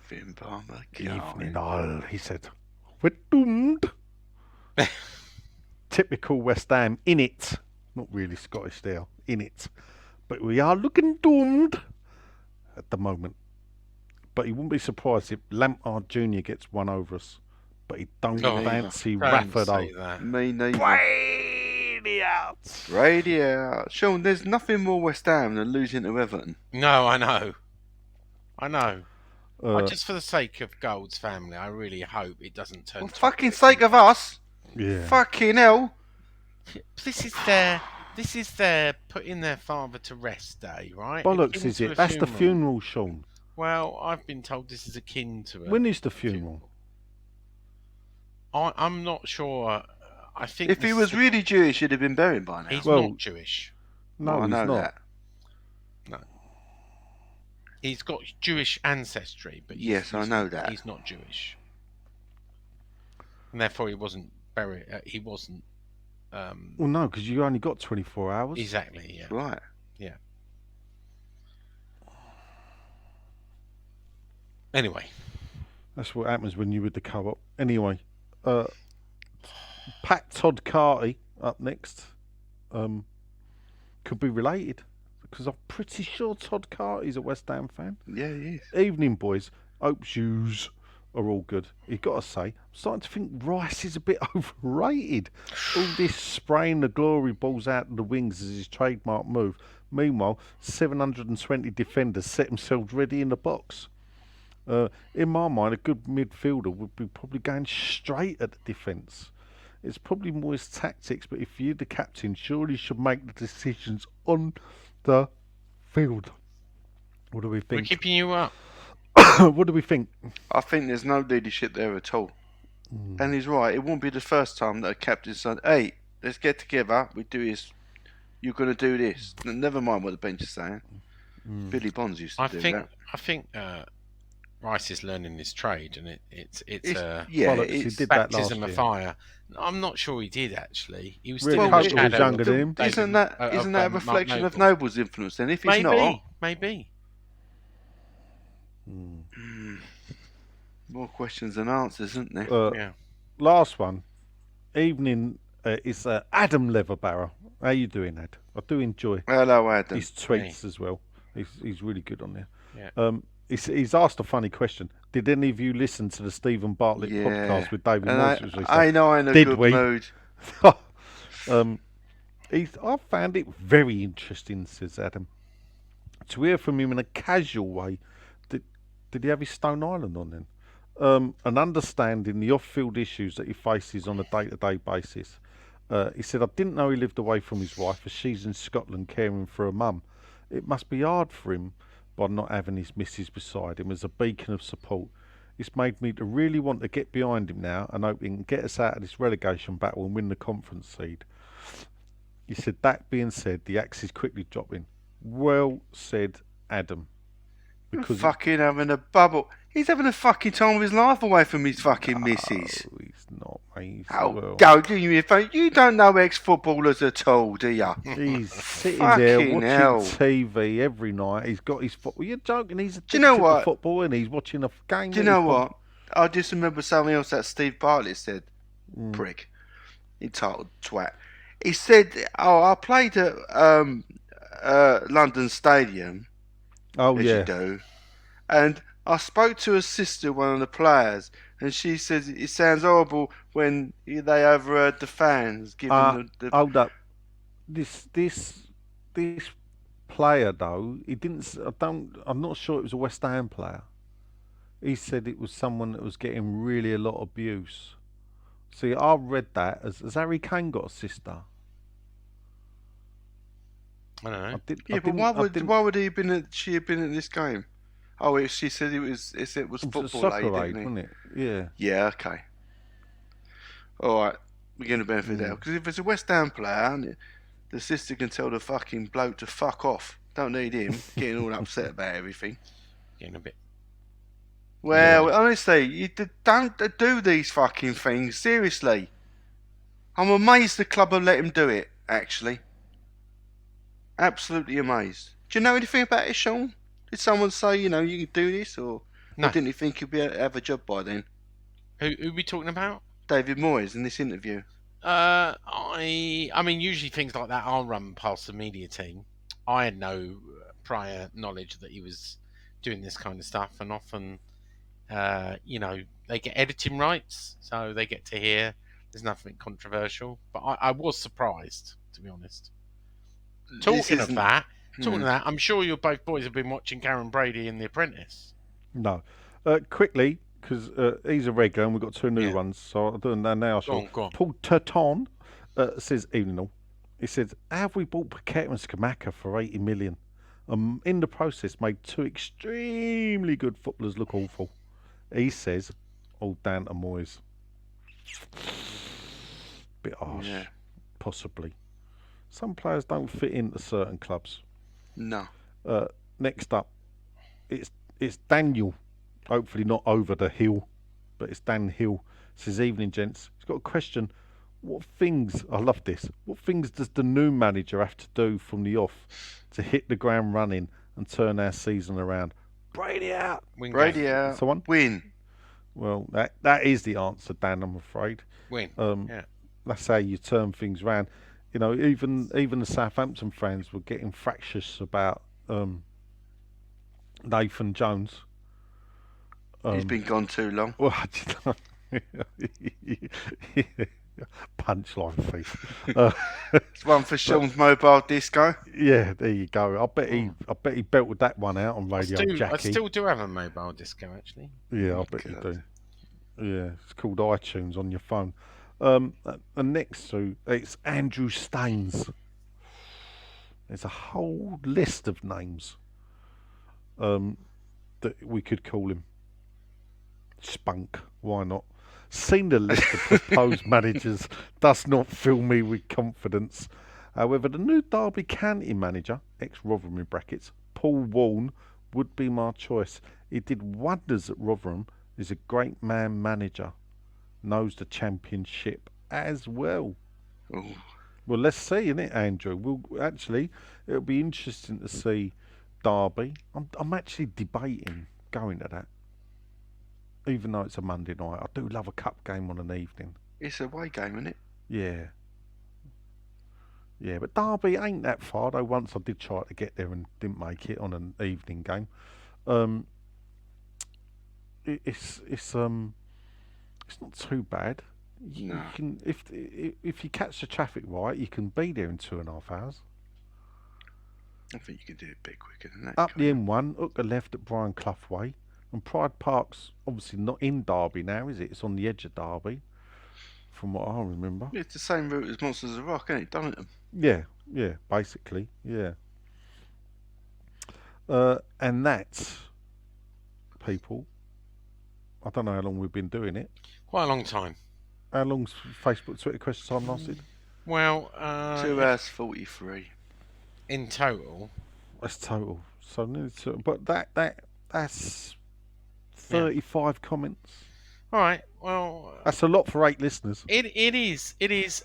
Finbar Mackay. Evening all, he said. We're doomed. Typical West Ham, in it. Not really Scottish there, in it. But we are looking doomed at the moment. But he wouldn't be surprised if Lampard Jr. gets one over us. But he don't fancy Rafa though. Me neither. Radio. Sean, there's nothing more West Ham than losing to Everton. No, I know. Just for the sake of Gold's family, I really hope it doesn't turn. For fucking sake of us. Yeah. Fucking hell. This is their putting their father to rest day, right? Bollocks, is it? That's the funeral, Sean. Well, I've been told this is akin to it. When is the funeral? I'm not sure. I think if he was really Jewish, he'd have been buried by now. He's not Jewish. No, I know he's not. that. No. He's got Jewish ancestry, but I know that. He's not Jewish. And therefore he wasn't buried. He wasn't... well, no, because you only got 24 hours. Exactly, yeah. Right. Yeah. Anyway. That's what happens when you're with the co-op. Anyway, Pat Todd Carty up next. Could be related, because I'm pretty sure Todd Carty's a West Ham fan. Yeah, he is. Evening, boys. Hope shoes are all good. You've got to say, I'm starting to think Rice is a bit overrated. All this spraying the glory balls out of the wings is his trademark move. Meanwhile, 720 defenders set themselves ready in the box. In my mind, a good midfielder would be probably going straight at the defence. It's probably more his tactics, but if you're the captain, surely you should make the decisions on the field. What do we think? We're keeping you up. What do we think? I think there's no leadership there at all. And he's right. It won't be the first time that a captain said, "Hey, let's get together. We do this. You're going to do this." Never mind what the bench is saying. Billy Bonds used to do that. I think Rice is learning his trade, and it's he did that last baptism year. of fire. I'm not sure he did actually. He was Rick still Hunt in the was shadow younger of than him. David- Isn't that a Mark reflection of Noble. Noble's influence then? If he's not, Maybe. more questions than answers, isn't there? Yeah. Last one. Evening It's Adam Leatherbarrow. How you doing, Ad? I do enjoy Hello, Adam. his tweets as well. He's really good on there. Yeah. He's asked a funny question. Did any of you listen to the Stephen Bartlett podcast with David And Moyes? I know I'm in a good mood. I found it very interesting, says Adam, to hear from him in a casual way. Did he have his Stone Island on then? And understanding the off-field issues that he faces on a day-to-day basis. He said, I didn't know he lived away from his wife as she's in Scotland caring for her mum. It must be hard for him by not having his missus beside him as a beacon of support. It's made me to really want to get behind him now and hope he can get us out of this relegation battle and win the conference seed. He said, that being said, the axe is quickly dropping. Well said, Adam. Because fucking having a bubble. He's having a fucking time of his life away from his fucking missus. No, he's not, mate. Go, do you You don't know ex-footballers at all, do you? He's sitting there watching TV every night. He's got his football. You're joking. He's addicted to football and he's watching a game. Do you know what? I just remember something else that Steve Bartlett said. Prick. Entitled twat. He said, I played at London Stadium. Oh, as you do. And I spoke to a sister, one of the players, and she says it sounds horrible when they overheard the fans giving the... Hold up. This player, though, he didn't... I'm not sure it was a West Ham player. He said it was someone that was getting really a lot of abuse. See, I read that. Has Harry Kane got a sister? I don't know. But why would she have been at this game? Oh, she said it was football aid, wasn't it? Yeah. Yeah, okay. All right, we're going to benefit there. Because if it's a West Ham player, the sister can tell the fucking bloke to fuck off. Don't need him getting all upset about everything. Getting a bit... Well, honestly, you don't do these fucking things. Seriously. I'm amazed the club have let him do it, actually. Absolutely amazed. Do you know anything about it, Sean? Did someone say, you can do this, or didn't you think you'd be able to have a job by then? Who are we talking about? David Moyes in this interview. I mean, usually things like that are run past the media team. I had no prior knowledge that he was doing this kind of stuff, and often, they get editing rights, so they get to hear. There's nothing controversial, but I was surprised, to be honest. Talking of that, I'm sure you both boys have been watching Karen Brady and The Apprentice. No. Quickly, because he's a regular and we've got two new ones, so I'll do that now. Go on. Paul Turton says, evening all. He says, have we bought Paquette and Skamaka for 80 million? In the process, made two extremely good footballers look awful. He says, all down to Moyes. Bit harsh, possibly. Some players don't fit into certain clubs. No. Next up, it's Daniel. Hopefully not over the hill, but it's Dan Hill. Says, evening, gents. He's got a question. I love this. What things does the new manager have to do from the off to hit the ground running and turn our season around? Brady out. Brady out. Someone? Win. Well, that is the answer, Dan, I'm afraid. Win. That's how you turn things around. Even the Southampton fans were getting fractious about Nathan Jones. He's been gone too long. Well, punchline thief. It's one for Sean's mobile disco. Yeah, there you go. I bet he belted that one out on Radio Jackie. I still do have a mobile disco, actually. Yeah, I bet you do. Yeah, it's called iTunes on your phone. And next to it's Andrew Staines. There's a whole list of names that we could call him. Spunk, why not? Seen the list of proposed managers does not fill me with confidence. However, the new Derby County manager, ex-Rotherham in brackets, Paul Warne, would be my choice. He did wonders at Rotherham, is a great man manager, knows the championship as well. Ooh. Well, let's see, innit, Andrew? It'll be interesting to see Derby. I'm actually debating going to that. Even though it's a Monday night, I do love a cup game on an evening. It's a away game, isn't it? Yeah. Yeah, but Derby ain't that far though. Once I did try to get there and didn't make it on an evening game. It's not too bad. You No. can if you catch the traffic right, you can be there in 2.5 hours. I think you can do it a bit quicker than that. Up the can't M1, hook a left at Brian Clough Way, and Pride Park's obviously not in Derby now, is it? It's on the edge of Derby, from what I remember. you? It's the same route as Monsters of Rock, ain't it? Donington. Yeah, basically, yeah. And that, people, I don't know how long we've been doing it. Quite a long time. How long's Facebook, Twitter question time lasted? Well, 2 hours 43. in total. That's total. So, but that's 35 comments. All right. Well, That's a lot for 8 listeners. it is,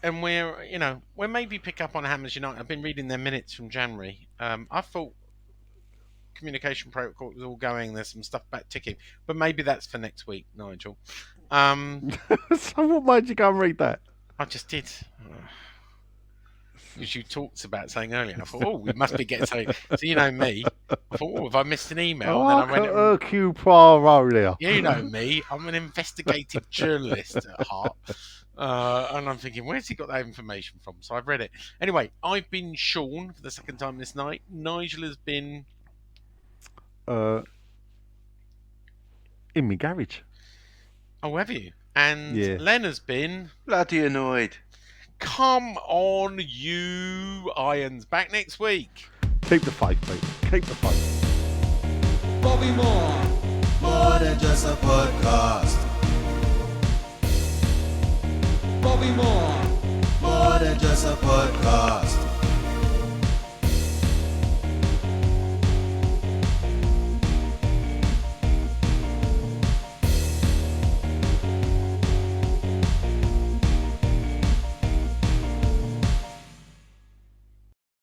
and we're maybe pick up on Hammers United. I've been reading their minutes from January. I thought communication protocol was all going. There's some stuff back ticking, but maybe that's for next week, Nigel. So what made you go and read that? I just did. Because you talked about something earlier. I thought, oh, we must be getting something. So you know me. I thought, oh, have I missed an email? Oh, And then I read it. Hercule Poirot there. You know me. I'm an investigative journalist at heart. And I'm thinking, where's he got that information from? So I've read it. Anyway, I've been Sean for the second time this night. Nigel has been... in my garage. Oh, have you? And Yeah. Len has been... Bloody annoyed. Come on, you Irons. Back next week. Keep the faith, mate. Keep the faith. Bobby Moore. More than just a podcast. Bobby Moore. More than just a podcast.